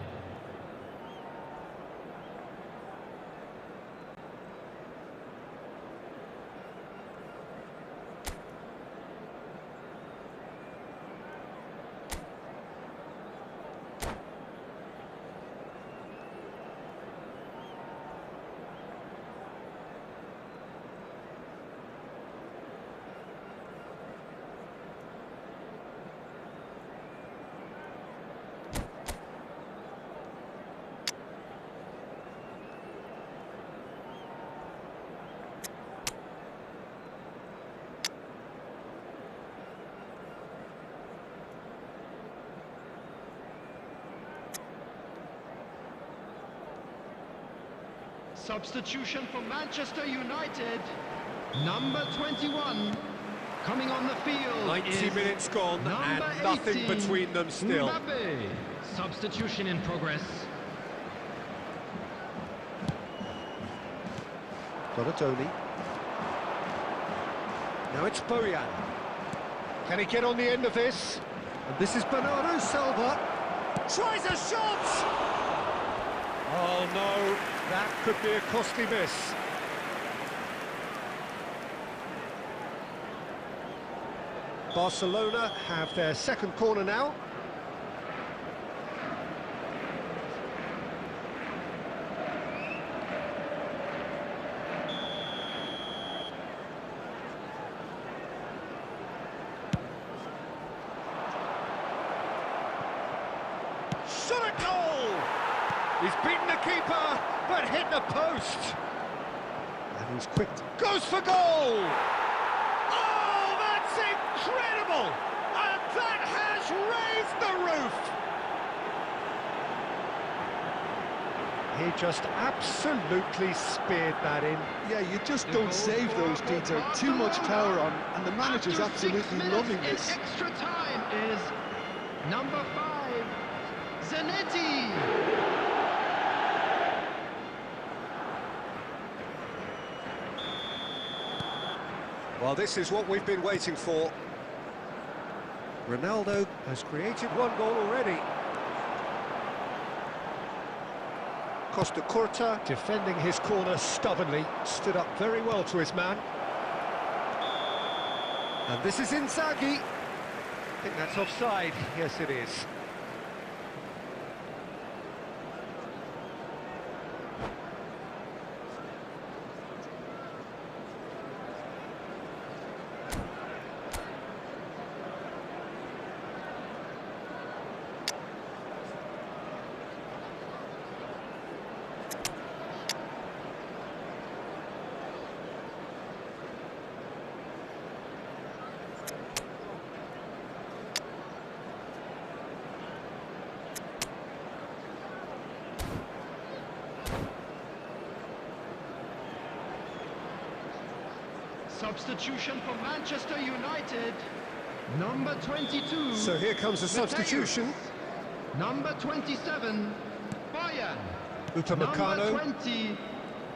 Substitution for Manchester United. Number 21 coming on the field. 90 minutes gone and nothing between them still. Mbappe. Substitution in progress. Donatoni. Now it's Bojan. Can he get on the end of this? And this is Bernardo Silva. Tries a shot! Oh no, that could be a costly miss. Barcelona have their second corner now. Shot a goal! He's beaten the keeper, but hit the post. And he's quick. Goes for goal! Oh, that's incredible! And that has raised the roof! He just absolutely speared that in. Yeah, you just don't save those, Peter. Too much power on, and the manager's absolutely loving this. Extra time is number 5, Zanetti. Well, this is what we've been waiting for. Ronaldo has created one goal already. Costa Curta, defending his corner stubbornly, stood up very well to his man. And this is Inzaghi. I think that's offside. Yes, it is. Substitution for Manchester United. Number 22. So here comes the substitution. Number 27, Bayern. Upamecano. Number 20,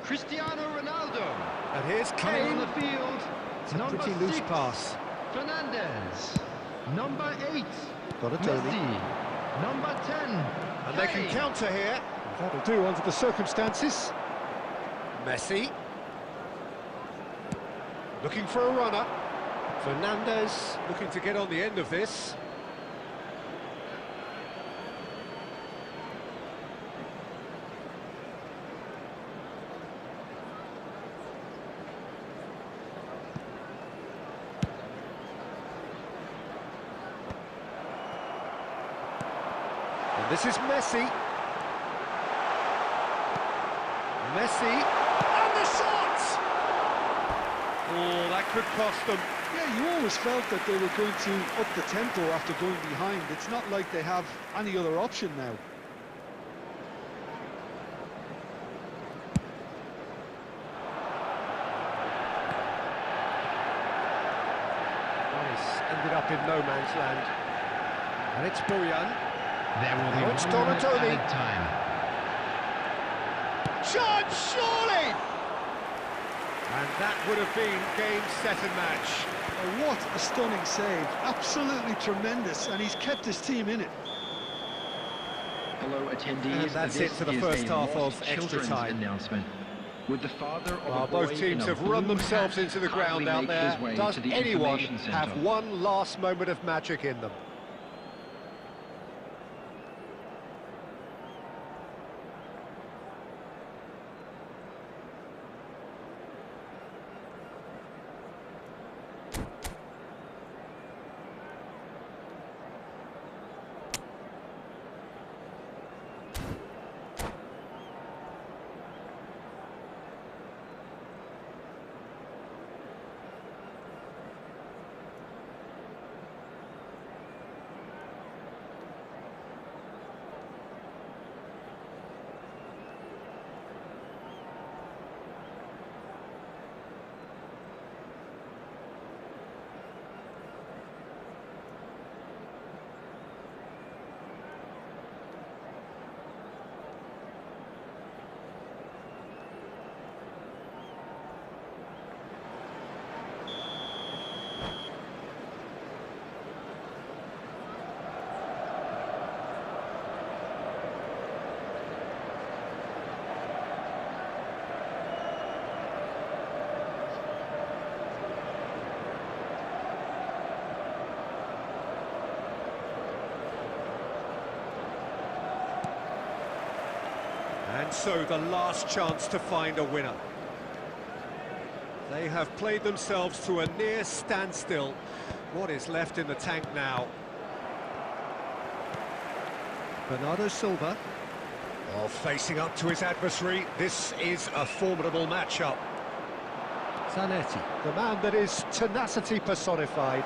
Cristiano Ronaldo. And here's Coming on Kane. the field, It's a number pretty loose 6, pass. Fernandes. Number 8, Donatoni. Messi. Number 10, And they can Kane. counter here. That'll do under the circumstances. Messi. Looking for a runner. Fernandes looking to get on the end of this. And this is Messi. Messi. And the shot! Oh, that could cost them. Yeah, you always felt that they were going to up the tempo after going behind. It's not like they have any other option now. Nice. Ended up in no man's land. And it's Bojan. There will Now be it's 1 minute Donatoni. added time. Shot, surely! And that would have been game, set and match. Oh, what a stunning save. Absolutely tremendous, and he's kept his team in it. Hello, attendees. And that's This it for the is first a half lost of extra children's time. announcement. With the father of Well, a boy both teams in a have run blue themselves hat into the kindly ground out make there. his way Does to the anyone information have centre. one last moment of magic in them? And so the last chance to find a winner. They have played themselves to a near standstill. What is left in the tank now? Bernardo Silva. Oh, facing up to his adversary. This is a formidable matchup. Zanetti, the man that is tenacity personified.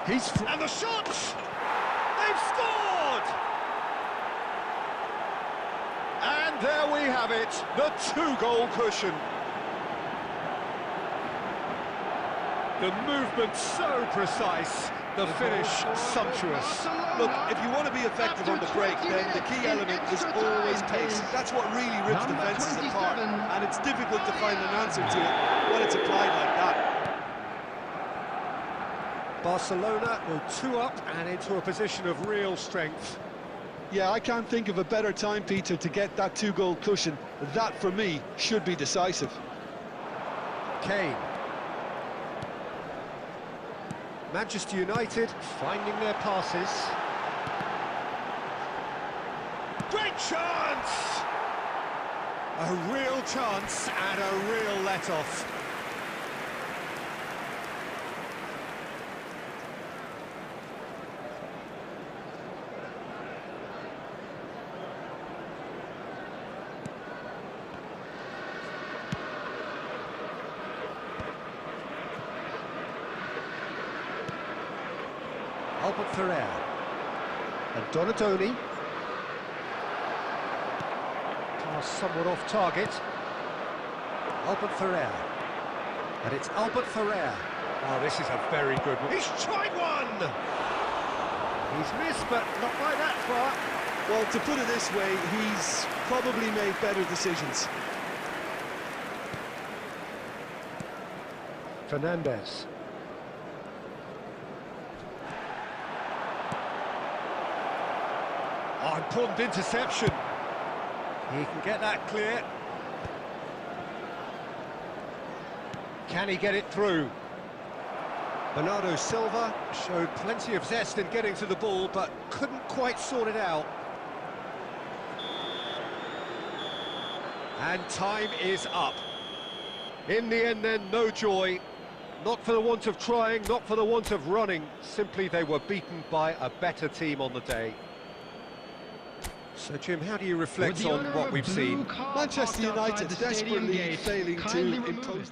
And the shot! They've scored! And there we have it, the two-goal cushion. The movement so precise, the finish sumptuous. Look, if you want to be effective on the break, then the key element is always pace. That's what really rips defences apart, and it's difficult to find an answer to it when it's applied like that. Barcelona go 2 up and into a position of real strength. Yeah, I can't think of a better time, Peter, to get that two-goal cushion. That, for me, should be decisive. Kane. Manchester United finding their passes. Great chance! A real chance and a real let-off. Albert Ferrer and Donatoni. Pass somewhat off target. Albert Ferrer. And it's Albert Ferrer. Oh, this is a very good one. He's tried one! He's missed, but not by that far. Well, to put it this way, he's probably made better decisions. Fernandez. Oh, important interception. He can get that clear. Can he get it through? Bernardo Silva showed plenty of zest in getting to the ball, but couldn't quite sort it out. And time is up. In the end then, no joy. Not for the want of trying, not for the want of running. Simply they were beaten by a better team on the day. So, Jim, how do you reflect on what we've seen? Manchester United desperately failing to impose...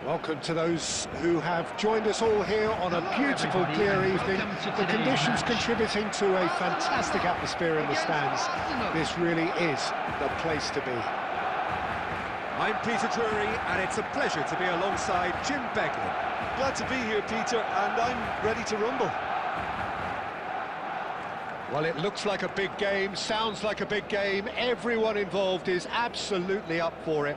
Welcome to those who have joined us all here on a beautiful, clear evening. The conditions contributing to a fantastic atmosphere in the stands. This really is the place to be. I'm Peter Drury, and it's a pleasure to be alongside Jim Beglin. Glad to be here, Peter, and I'm ready to rumble. Well, it looks like a big game, sounds like a big game. Everyone involved is absolutely up for it.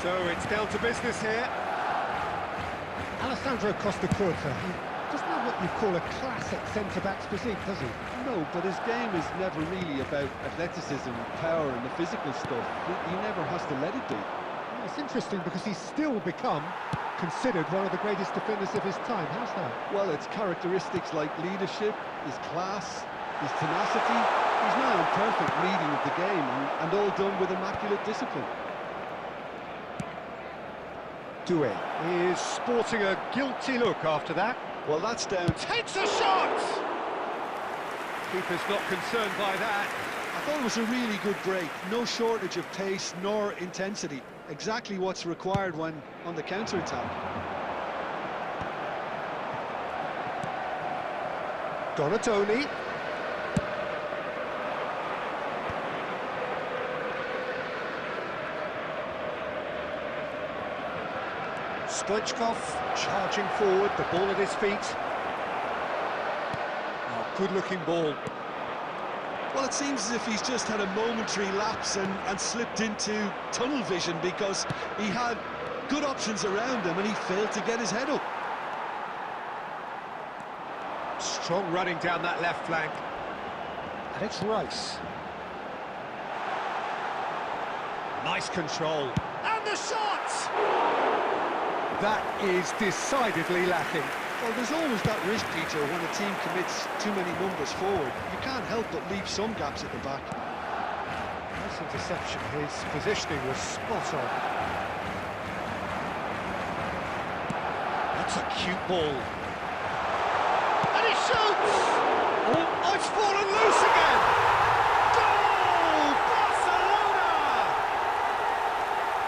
So it's down to business here. Alessandro Costa Curta, he doesn't have what you'd call a classic centre-back's physique, does he? No, but his game is never really about athleticism, power and the physical stuff. He never has to let it be. Well, it's interesting because he's still become considered one of the greatest defenders of his time. How's that? Well, it's characteristics like leadership, his class, his tenacity. He's now in perfect reading of the game and all done with immaculate discipline. Doué is sporting a guilty look after that. Well, that's down. Takes a shot! Keeper's not concerned by that. I thought it was a really good break. No shortage of pace nor intensity. Exactly what's required when on the counter-attack. Donatoni. Stoichkov charging forward, the ball at his feet. Oh, good-looking ball. Well, it seems as if he's just had a momentary lapse and slipped into tunnel vision because he had good options around him and he failed to get his head up. Strong running down that left flank. And it's Rice. Nice control. And the shot! That is decidedly lacking. Well, there's always that risk, Peter, when a team commits too many numbers forward. You can't help but leave some gaps at the back. Nice interception. His positioning was spot on. That's a cute ball. And he shoots! Oh, it's fallen loose again! Goal! Barcelona!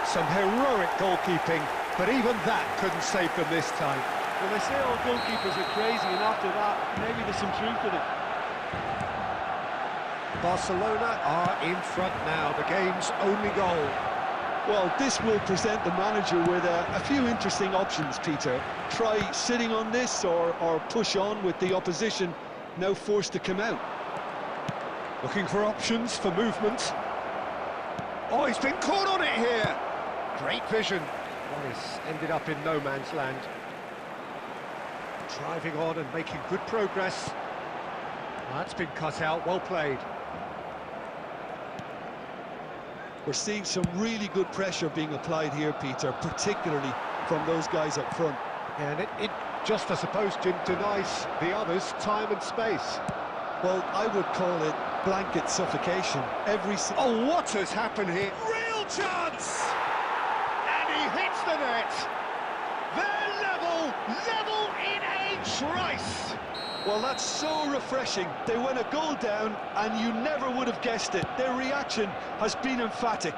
Some heroic goalkeeping. But even that couldn't save them this time. Well, they say all goalkeepers are crazy, and after that, maybe there's some truth in it. Barcelona are in front now, the game's only goal. Well, this will present the manager with a few interesting options, Peter. Try sitting on this or push on with the opposition now forced to come out. Looking for options for movement. Oh, he's been caught on it here. Great vision. Rice ended up in no man's land. Driving on and making good progress. That's been cut out, well played. We're seeing some really good pressure being applied here, Peter, particularly from those guys up front. And it just, I suppose, Jim, denies the others time and space. Well, I would call it blanket suffocation. Oh, what has happened here? Real chance! Hits the net. They're level in age, Rice. Well, that's so refreshing. They went a goal down, and you never would have guessed it. Their reaction has been emphatic.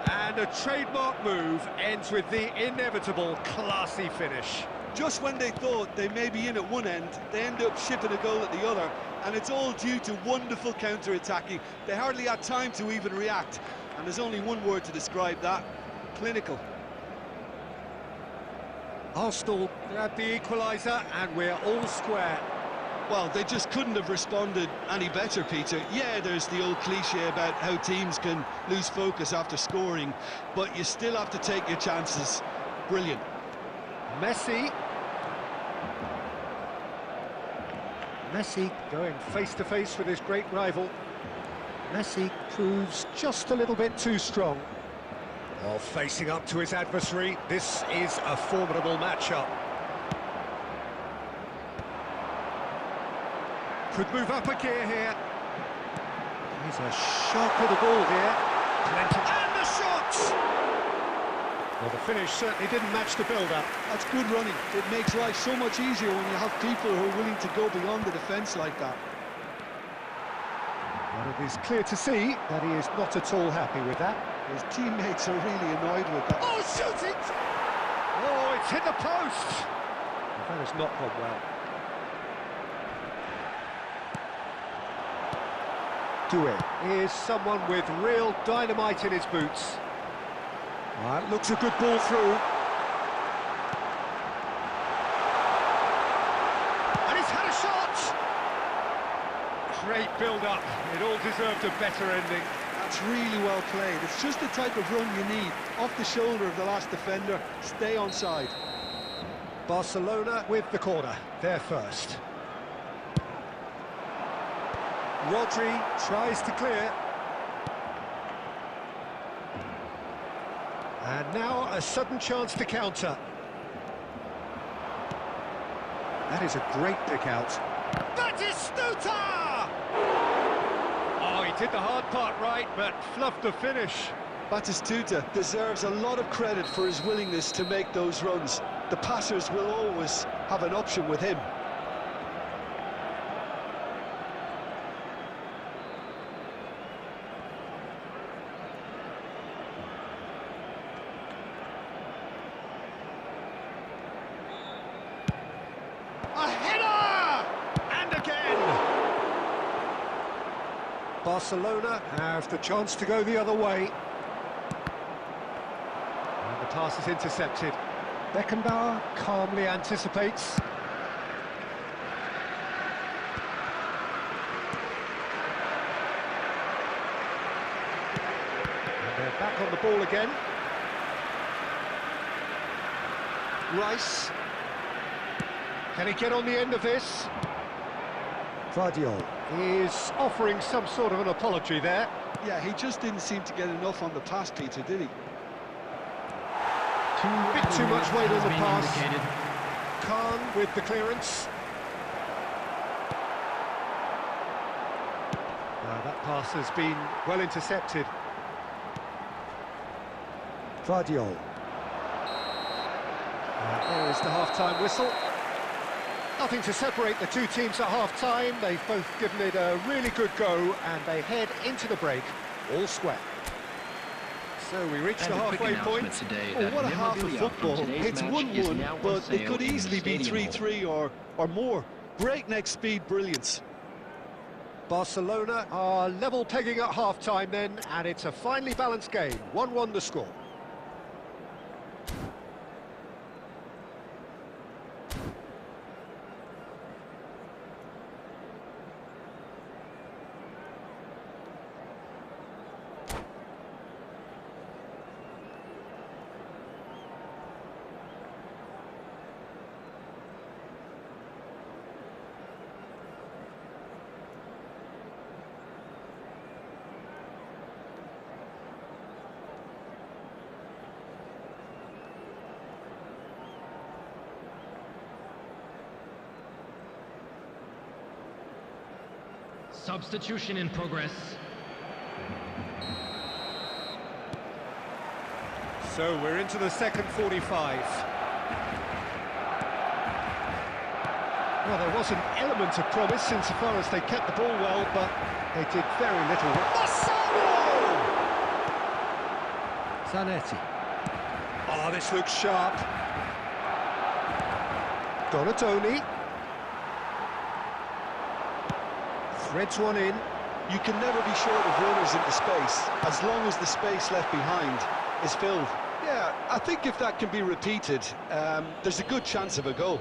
And a trademark move ends with the inevitable classy finish. Just when they thought they may be in at one end, they end up shipping a goal at the other, and it's all due to wonderful counter-attacking. They hardly had time to even react, and there's only one word to describe that: clinical. Arsenal grab the equaliser and we're all square. Well, they just couldn't have responded any better, Peter. Yeah, there's the old cliche about how teams can lose focus after scoring, but you still have to take your chances. Brilliant. Messi going face-to-face with his great rival. Messi proves just a little bit too strong. While facing up to his adversary, this is a formidable matchup. Could move up a gear here. He's a sharp little ball here. Plenty. And the shot! Well, the finish certainly didn't match the build-up. That's good running. It makes life so much easier when you have people who are willing to go beyond the defence like that. But it is clear to see that he is not at all happy with that. His teammates are really annoyed with that. Oh, shoot it! Oh, it's hit the post! Well, that has not gone well. Doué is someone with real dynamite in his boots. That looks a good ball through. And he's had a shot! Great build-up. It all deserved a better ending. That's really well played. It's just the type of run you need. Off the shoulder of the last defender, stay onside. Barcelona with the corner. They're first. Rodri tries to clear. And now a sudden chance to counter. That is a great pick out. Batistuta! Oh, he did the hard part right, but fluffed the finish. Batistuta deserves a lot of credit for his willingness to make those runs. The passers will always have an option with him. A header! And again! Barcelona have the chance to go the other way. And the pass is intercepted. Beckenbauer calmly anticipates. And they're back on the ball again. Rice. Can he get on the end of this? Vardiol is offering some sort of an apology there. Yeah, he just didn't seem to get enough on the pass, Peter, did he? A bit too much weight on the pass. Khan with the clearance. That pass has been well intercepted. Vardiol. There is the half-time whistle. Nothing to separate the two teams at half-time. They've both given it a really good go, and they head into the break all square. So we reach the halfway point. Oh, what a half of football. It's 1-1, but it could easily be 3-3 or more. Breakneck speed brilliance. Barcelona are level pegging at half-time then, and it's a finely balanced game. 1-1 the score. Substitution in progress. So we're into the second 45. Well, there was an element of promise insofar as they kept the ball well, but they did very little. Massaro! Zanetti. Oh, this looks sharp. Donatoni. Threads one in. You can never be short of runners into space, as long as the space left behind is filled. Yeah, I think if that can be repeated, there's a good chance of a goal.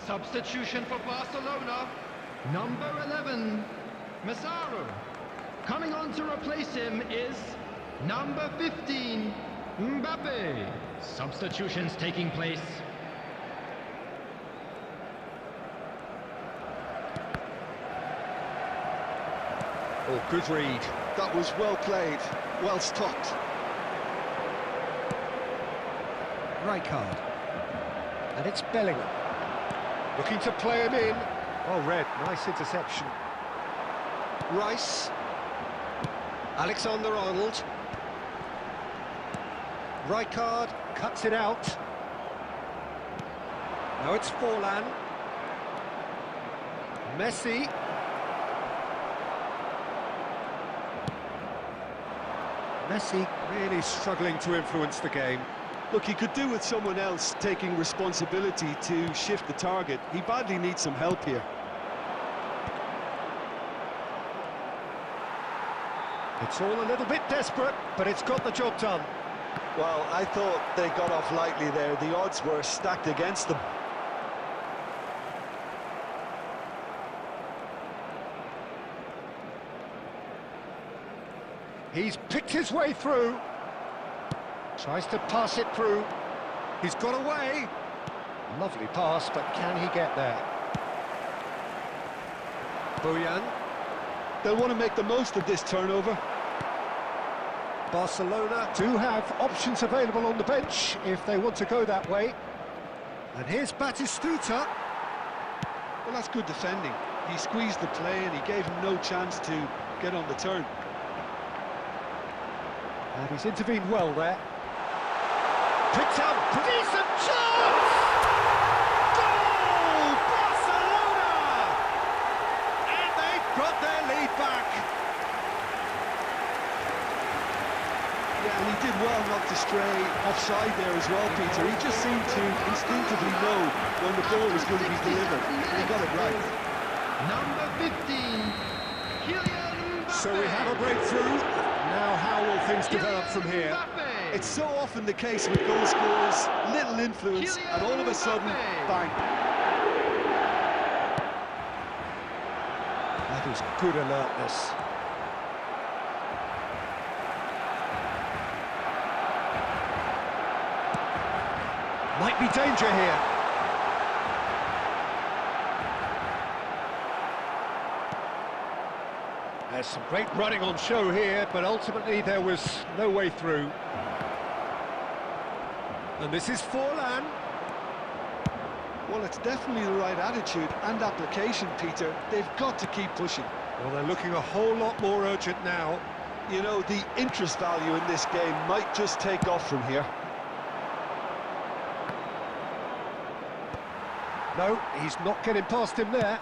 Substitution for Barcelona, number 11, Massaro. Coming on to replace him is number 15, Mbappe. Substitutions taking place. Oh, good read. That was well played, well stopped. Right card. And it's Bellingham. Looking to play him in. Oh, Red, nice interception. Rice. Alexander-Arnold. Right card, cuts it out. Now it's Forlan. Messi. Messi really struggling to influence the game. Look, he could do with someone else taking responsibility to shift the target. He badly needs some help here. It's all a little bit desperate, but it's got the job done. Well, I thought they got off lightly there. The odds were stacked against them. He's picked his way through. Tries to pass it through. He's got away. Lovely pass, but can he get there? Bojan. They'll want to make the most of this turnover. Barcelona do have options available on the bench if they want to go that way. And here's Batistuta. Well, that's good defending. He squeezed the play and he gave him no chance to get on the turn. And he's intervened well there. Picked up, decent chance! Goal! Barcelona! And they've got their lead back. Yeah, and he did well not to stray offside there as well, Peter. He just seemed to instinctively know when the ball was going to be delivered. He got it right. Number 15, Kylian Mbappe. So we have a breakthrough. Now how will things develop from here? It's so often the case with goal scorers, little influence, and all of a sudden, bang. That is good alertness. Might be danger here. There's some great running on show here, but ultimately there was no way through. And this is Forlan. Well, it's definitely the right attitude and application, Peter. They've got to keep pushing. Well, they're looking a whole lot more urgent now. You know, the interest value in this game might just take off from here. No, he's not getting past him there.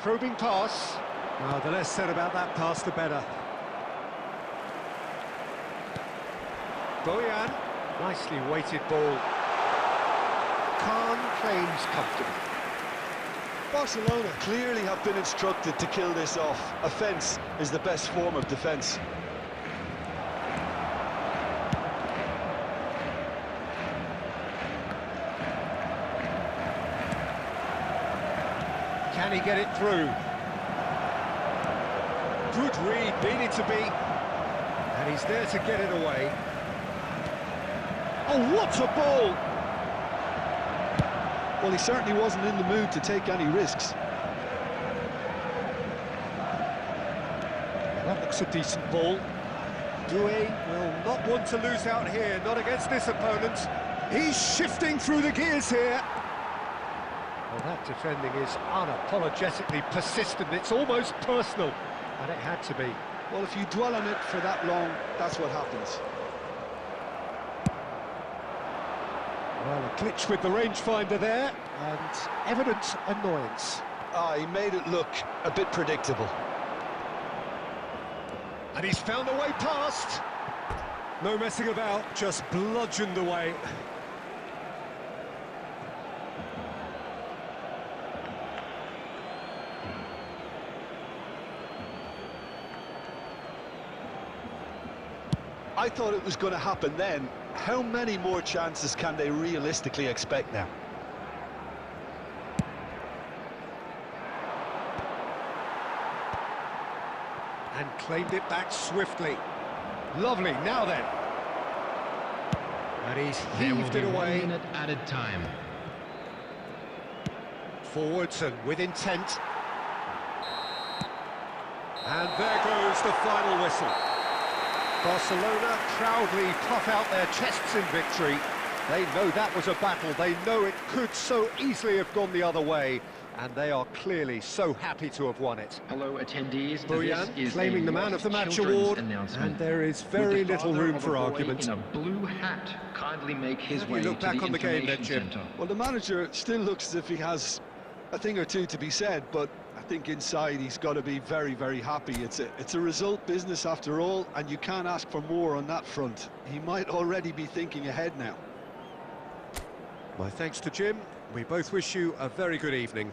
Probing pass. Well, the less said about that pass, the better. Bojan, nicely weighted ball. Khan claims comfortable. Barcelona clearly have been instructed to kill this off. Offence is the best form of defence. Can he get it through? Good read, needed to be. And he's there to get it away. Oh, what a ball! Well, he certainly wasn't in the mood to take any risks. That looks a decent ball. Doué will not want to lose out here, not against this opponent. He's shifting through the gears here. Well, that defending is unapologetically persistent. It's almost personal, and it had to be. Well, if you dwell on it for that long, that's what happens. Well, a glitch with the rangefinder there, and evident annoyance. He made it look a bit predictable. And he's found a way past. No messing about, just bludgeoned away. I thought it was going to happen then. How many more chances can they realistically expect now? And claimed it back swiftly. Lovely, now then. And he's heaved it away. 1 minute added time. Forwards and with intent. And there goes the final whistle. Barcelona proudly puff out their chests in victory. They know that was a battle. They know it could so easily have gone the other way. And they are clearly so happy to have won it. Hello, attendees. Bojan This is claiming the man of the match award. And there is very little room for argument. In a blue hat, kindly make his way You look to back the on the game then, information Jim. centre. Well, the manager still looks as if he has a thing or two to be said, but I think inside he's got to be very, very happy. It's a result business after all, and you can't ask for more on that front. He might already be thinking ahead now. My thanks to Jim. We both wish you a very good evening.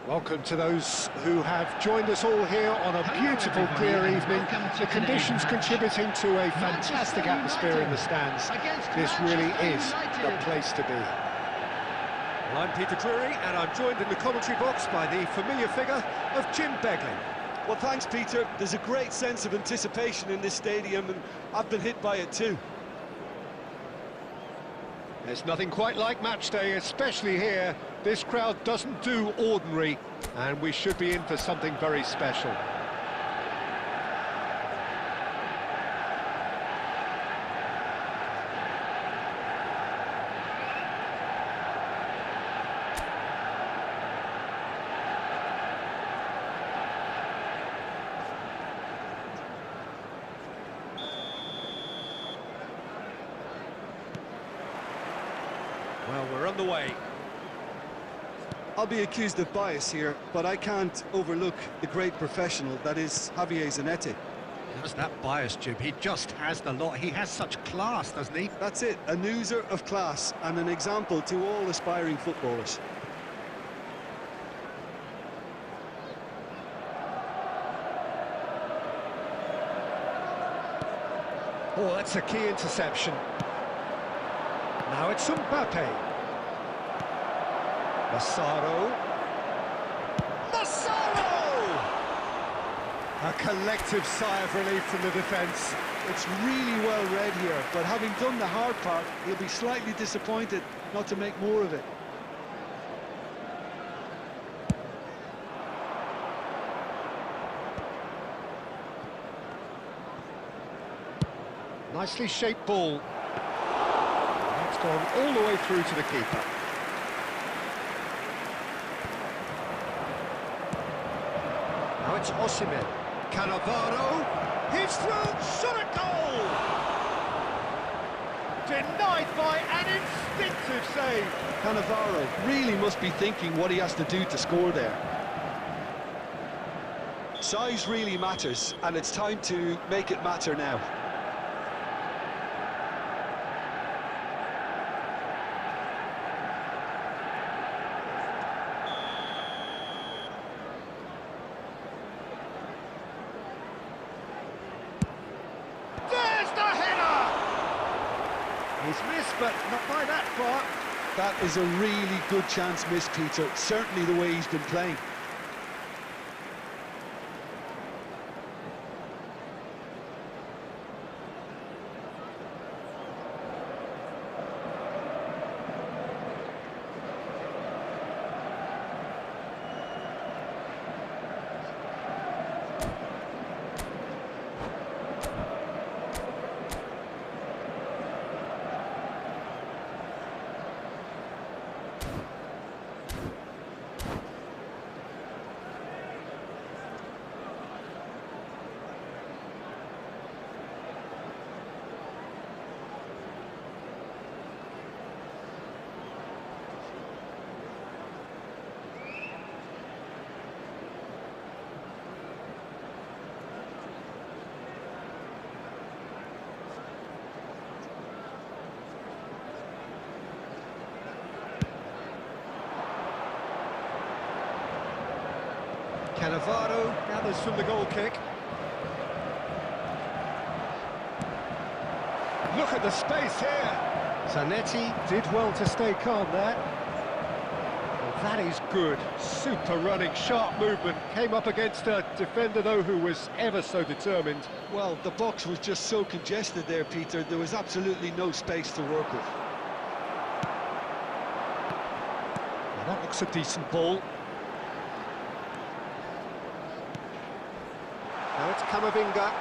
Welcome to those who have joined us all here on a beautiful, clear evening. The conditions contributing to a fantastic atmosphere in the stands. This really is the place to be. Well, I'm Peter Drury, and I'm joined in the commentary box by the familiar figure of Jim Beglin. Well, thanks, Peter. There's a great sense of anticipation in this stadium, and I've been hit by it too. There's nothing quite like match day, especially here. This crowd doesn't do ordinary, and we should be in for something very special. Well, we're on the way. I'll be accused of bias here, but I can't overlook the great professional that is Javier Zanetti. How's that bias, Jim? He just has the lot. He has such class, doesn't he? That's it, an oozer of class and an example to all aspiring footballers. Oh, that's a key interception. Now it's Mbappe. Massaro. A collective sigh of relief from the defence. It's really well read here, but having done the hard part, he'll be slightly disappointed not to make more of it. Nicely shaped ball. That's gone all the way through to the keeper. Now it's Osimhen. Cannavaro. He's through. Shot at goal! Denied by an instinctive save. Cannavaro really must be thinking what he has to do to score there. Size really matters, and it's time to make it matter now. He's missed, but not by that far. That is a really good chance missed, Peter. Certainly the way he's been playing. Cannavaro gathers from the goal kick. Look at the space here. Zanetti did well to stay calm there. Well, that is good. Super running, sharp movement. Came up against a defender, though, who was ever so determined. Well, the box was just so congested there, Peter. There was absolutely no space to work with. Well, that looks a decent ball. Now it's Camavinga.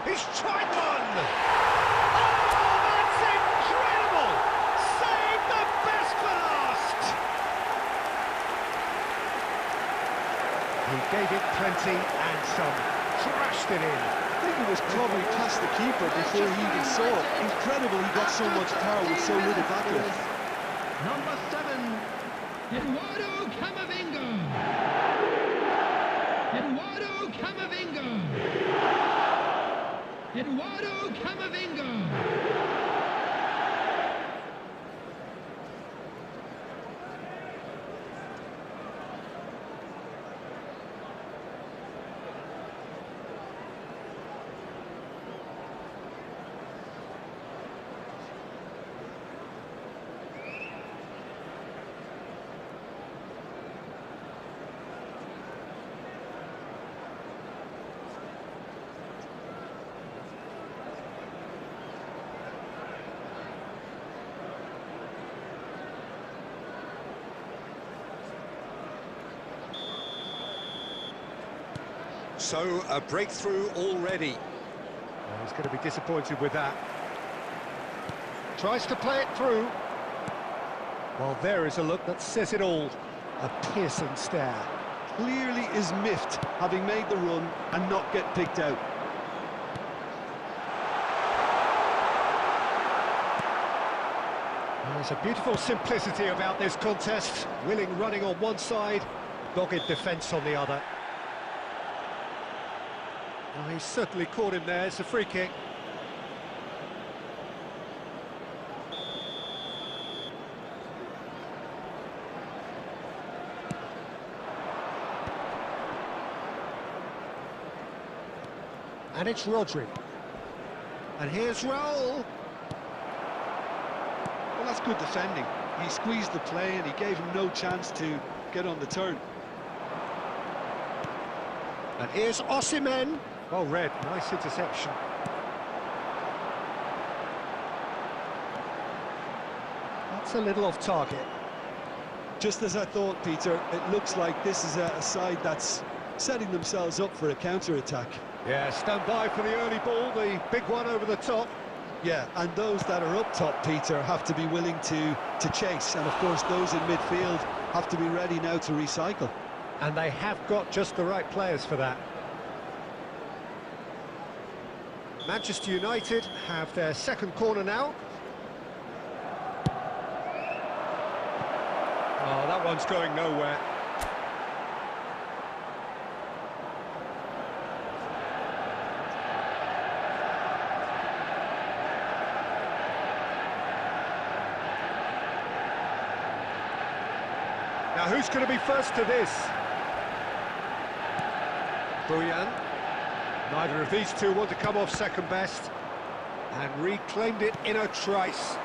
He's tried one! Oh, that's incredible! Save the best for last! He gave it plenty and some. Thrashed it in. I think it was probably past the keeper before he even saw it. Incredible he got so much power with so little backlash. Number 7, Eduardo Camavinga. Eduardo Camavinga. Eduardo Camavinga. So, a breakthrough already. Well, he's going to be disappointed with that. Tries to play it through. Well, there is a look that says it all. A piercing stare. Clearly is miffed, having made the run and not get picked out. There's a beautiful simplicity about this contest. Willing running on one side, dogged defence on the other. Well, he's certainly caught him there. It's a free kick. And it's Rodri. And here's Raul. Well, that's good defending. He squeezed the play and he gave him no chance to get on the turn. And here's Osimhen. Well read, nice interception. That's a little off target. Just as I thought, Peter, it looks like this is a side that's setting themselves up for a counter-attack. Yeah, stand by for the early ball, the big one over the top. Yeah, and those that are up top, Peter, have to be willing to chase. And, of course, those in midfield have to be ready now to recycle. And they have got just the right players for that. Manchester United have their second corner now. Oh, that one's going nowhere. Now, who's going to be first to this? Bojan. Neither of these two want to come off second best. And reclaimed it in a trice.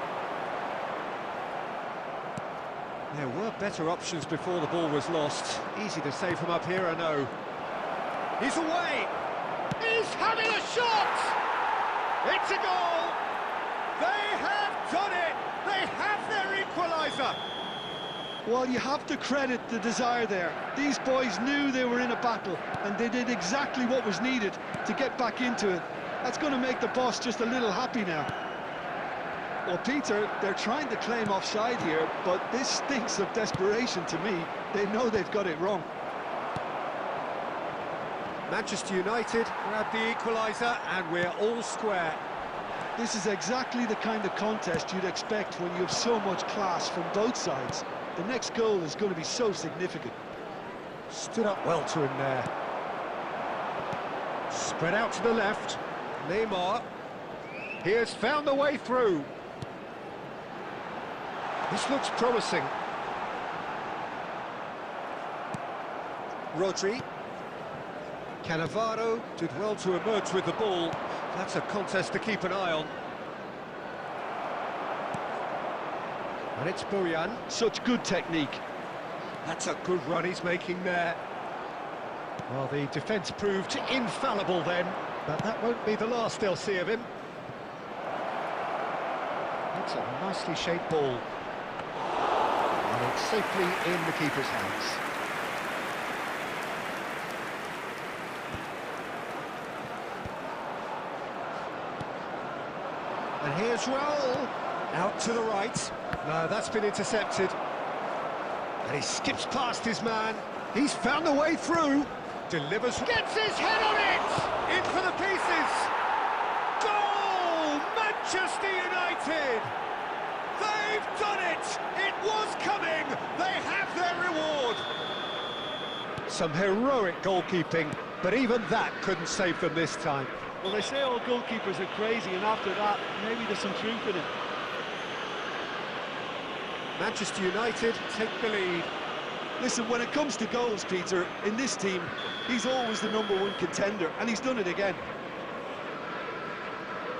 There were better options before the ball was lost. Easy to save from up here, I know. He's away! He's having a shot! It's a goal! They have done it! They have their equaliser! Well, you have to credit the desire there. These boys knew they were in a battle, and they did exactly what was needed to get back into it. That's going to make the boss just a little happy now. Well, Peter, they're trying to claim offside here, but this stinks of desperation to me. They know they've got it wrong. Manchester United grab the equaliser, and we're all square. This is exactly the kind of contest you'd expect when you have so much class from both sides. The next goal is going to be so significant. Stood up well to him there. Spread out to the left. Neymar. He has found the way through. This looks promising. Rodri. Cannavaro did well to emerge with the ball. That's a contest to keep an eye on. And it's Bojan. Such good technique. That's a good run he's making there. Well, the defence proved infallible then, but that won't be the last they'll see of him. It's a nicely shaped ball. And it's safely in the keeper's hands. And here's Raul. Out to the right. No, that's been intercepted. And he skips past his man. He's found the way through. Delivers. Gets his head on it! In for the pieces. Goal! Manchester United! They've done it! It was coming! They have their reward! Some heroic goalkeeping, but even that couldn't save them this time. Well, they say all goalkeepers are crazy, and after that, maybe there's some truth in it. Manchester United take the lead. Listen, when it comes to goals, Peter, in this team, he's always the #1 contender, and he's done it again.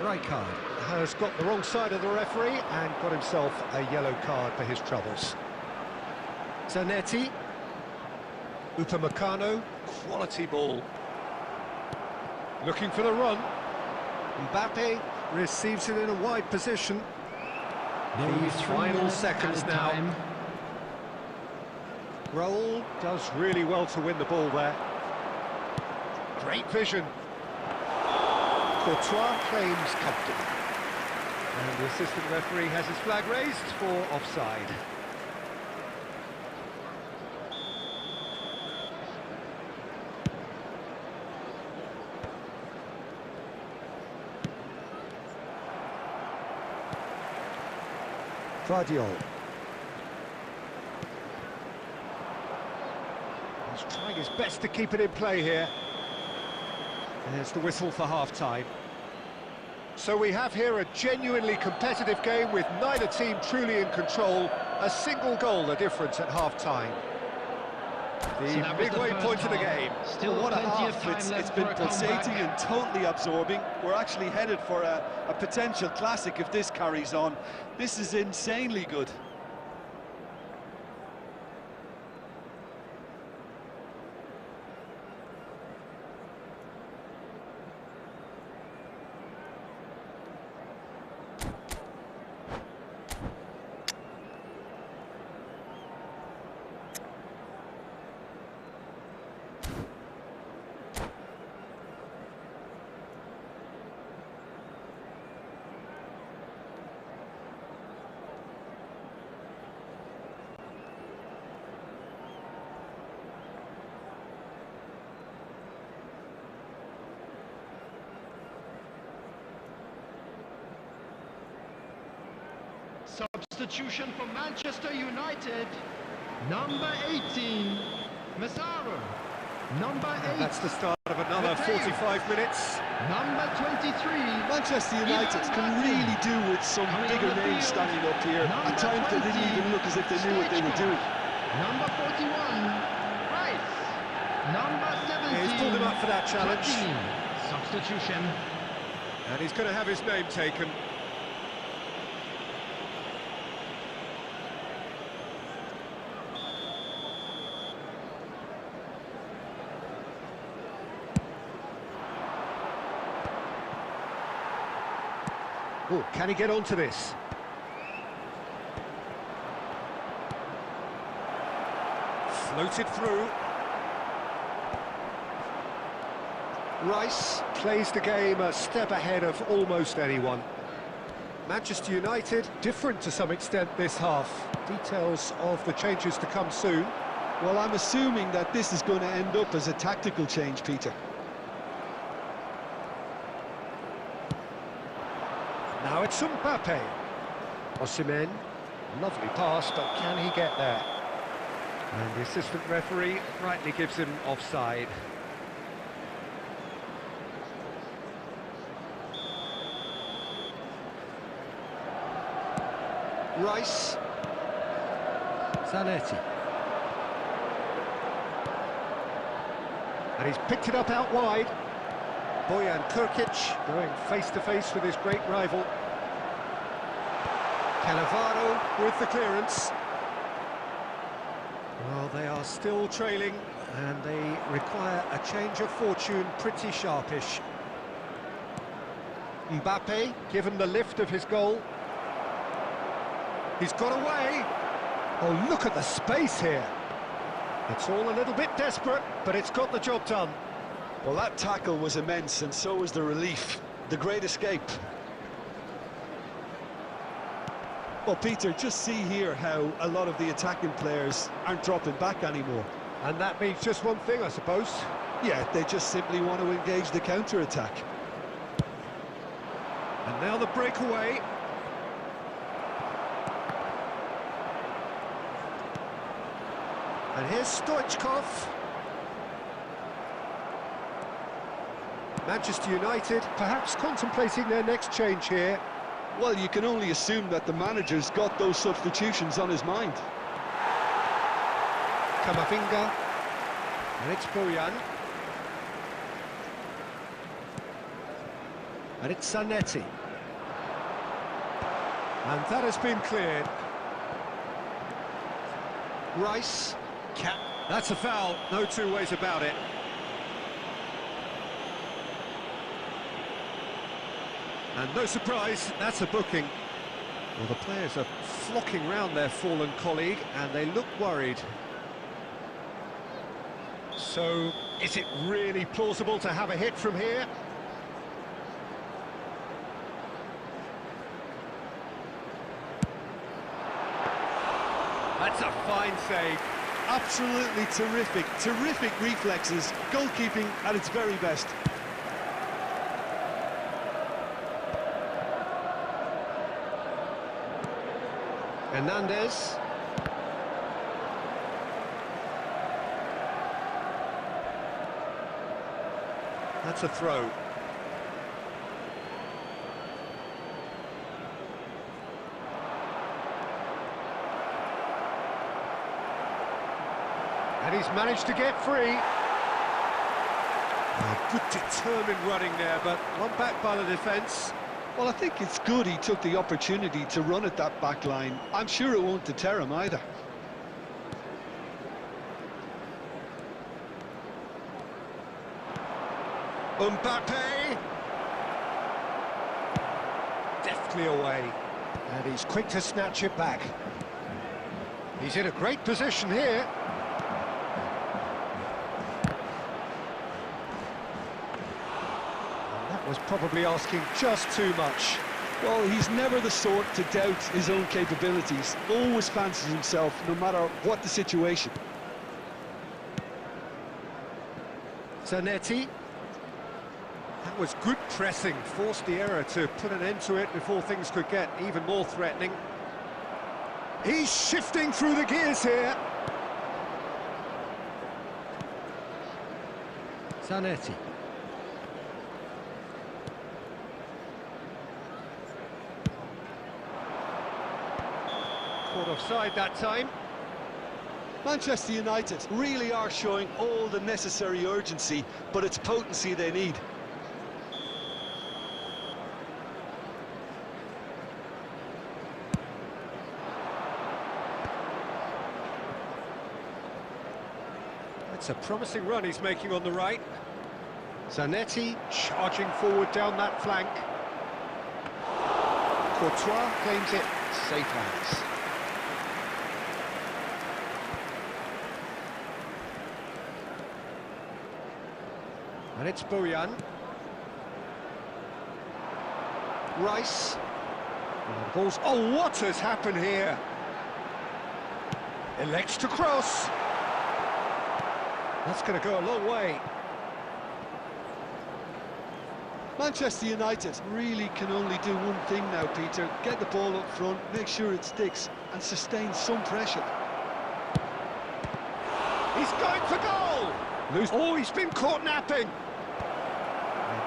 Rijkaard has got the wrong side of the referee and got himself a yellow card for his troubles. Zanetti. Upamecano. Quality ball. Looking for the run. Mbappe receives it in a wide position. The final seconds now. Raul does really well to win the ball there. Great vision. Courtois claims comfortable. And the assistant referee has his flag raised for offside. Guardiola. He's trying his best to keep it in play here. And there's the whistle for half-time. So we have here a genuinely competitive game with neither team truly in control. A single goal the difference at half-time. The midway point of the game. Still what a plenty of half. time It's left been for a pulsating comeback. and totally absorbing. We're actually headed for a potential classic if this carries on. This is insanely good. Substitution for Manchester United. Number 18, Mazzaro. Number 8. That's the start of another 45 minutes. Number 23. Manchester United can really do with some bigger names standing up here. At times they didn't even look as if they knew what they were doing. Number 41, Rice. Number 17. He's pulled him up for that challenge. Substitution. And he's going to have his name taken. Oh, can he get onto this? Floated through. Rice plays the game a step ahead of almost anyone. Manchester United, different to some extent this half. Details of the changes to come soon. Well, I'm assuming that this is going to end up as a tactical change, Peter. Now it's Mbappe. Osimhen, lovely pass, but can he get there? And the assistant referee rightly gives him offside. Rice. Zanetti. And he's picked it up out wide. Bojan Krkic going face-to-face with his great rival. Cannavaro with the clearance. Well, they are still trailing, and they require a change of fortune pretty sharpish. Mbappe, given the lift of his goal. He's got away. Oh, look at the space here. It's all a little bit desperate, but it's got the job done. Well, that tackle was immense, and so was the relief. The great escape. Well, Peter, just see here how a lot of the attacking players aren't dropping back anymore. And that means just one thing, I suppose. Yeah, they just simply want to engage the counter-attack. And now the breakaway. And here's Stoichkov. Manchester United perhaps contemplating their next change here. Well, you can only assume that the manager's got those substitutions on his mind. Camavinga. And it's Bojan. And it's Zanetti. And that has been cleared. Rice. That's a foul, no two ways about it. And no surprise, that's a booking. Well, the players are flocking round their fallen colleague, and they look worried. So, Is it really plausible to have a hit from here? That's a fine save. Absolutely terrific, terrific reflexes, goalkeeping at its very best. Hernandez. That's a throw. And he's managed to get free. Oh, good determined running there, but one back by the defence. Well, I think it's good he took the opportunity to run at that back line. I'm sure it won't deter him either. Mbappe! Deftly away. And he's quick to snatch it back. He's in a great position here. Was probably asking just too much. Well, he's never the sort to doubt his own capabilities. Always fancies himself, no matter what the situation. Zanetti. That was good pressing, forced the error to put an end to it before things could get even more threatening. He's shifting through the gears here. Zanetti. Caught offside that time. Manchester United really are showing all the necessary urgency, but it's potency they need. That's a promising run he's making on the right. Zanetti charging forward down that flank. Courtois claims it. Safe hands. And it's Bojan. Rice. And the ball's... Oh, what has happened here? Elects to cross. That's going to go a long way. Manchester United really can only do one thing now, Peter. Get the ball up front, make sure it sticks, and sustain some pressure. He's going for goal! Oh, he's been caught napping.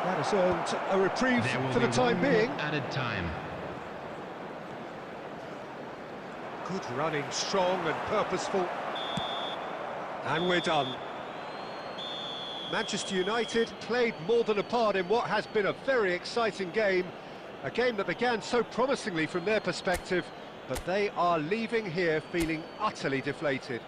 That has earned a reprieve for the time being. Added time. Good running, strong and purposeful. And we're done. Manchester United played more than a part in what has been a very exciting game. A game that began so promisingly from their perspective, but they are leaving here feeling utterly deflated.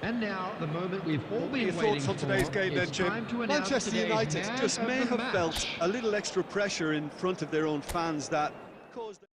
And now, the moment we've all been Your waiting thoughts on for. today's game then, Jim? Time to announce Manchester today's United man just of may the have match. felt a little extra pressure in front of their own fans that caused them...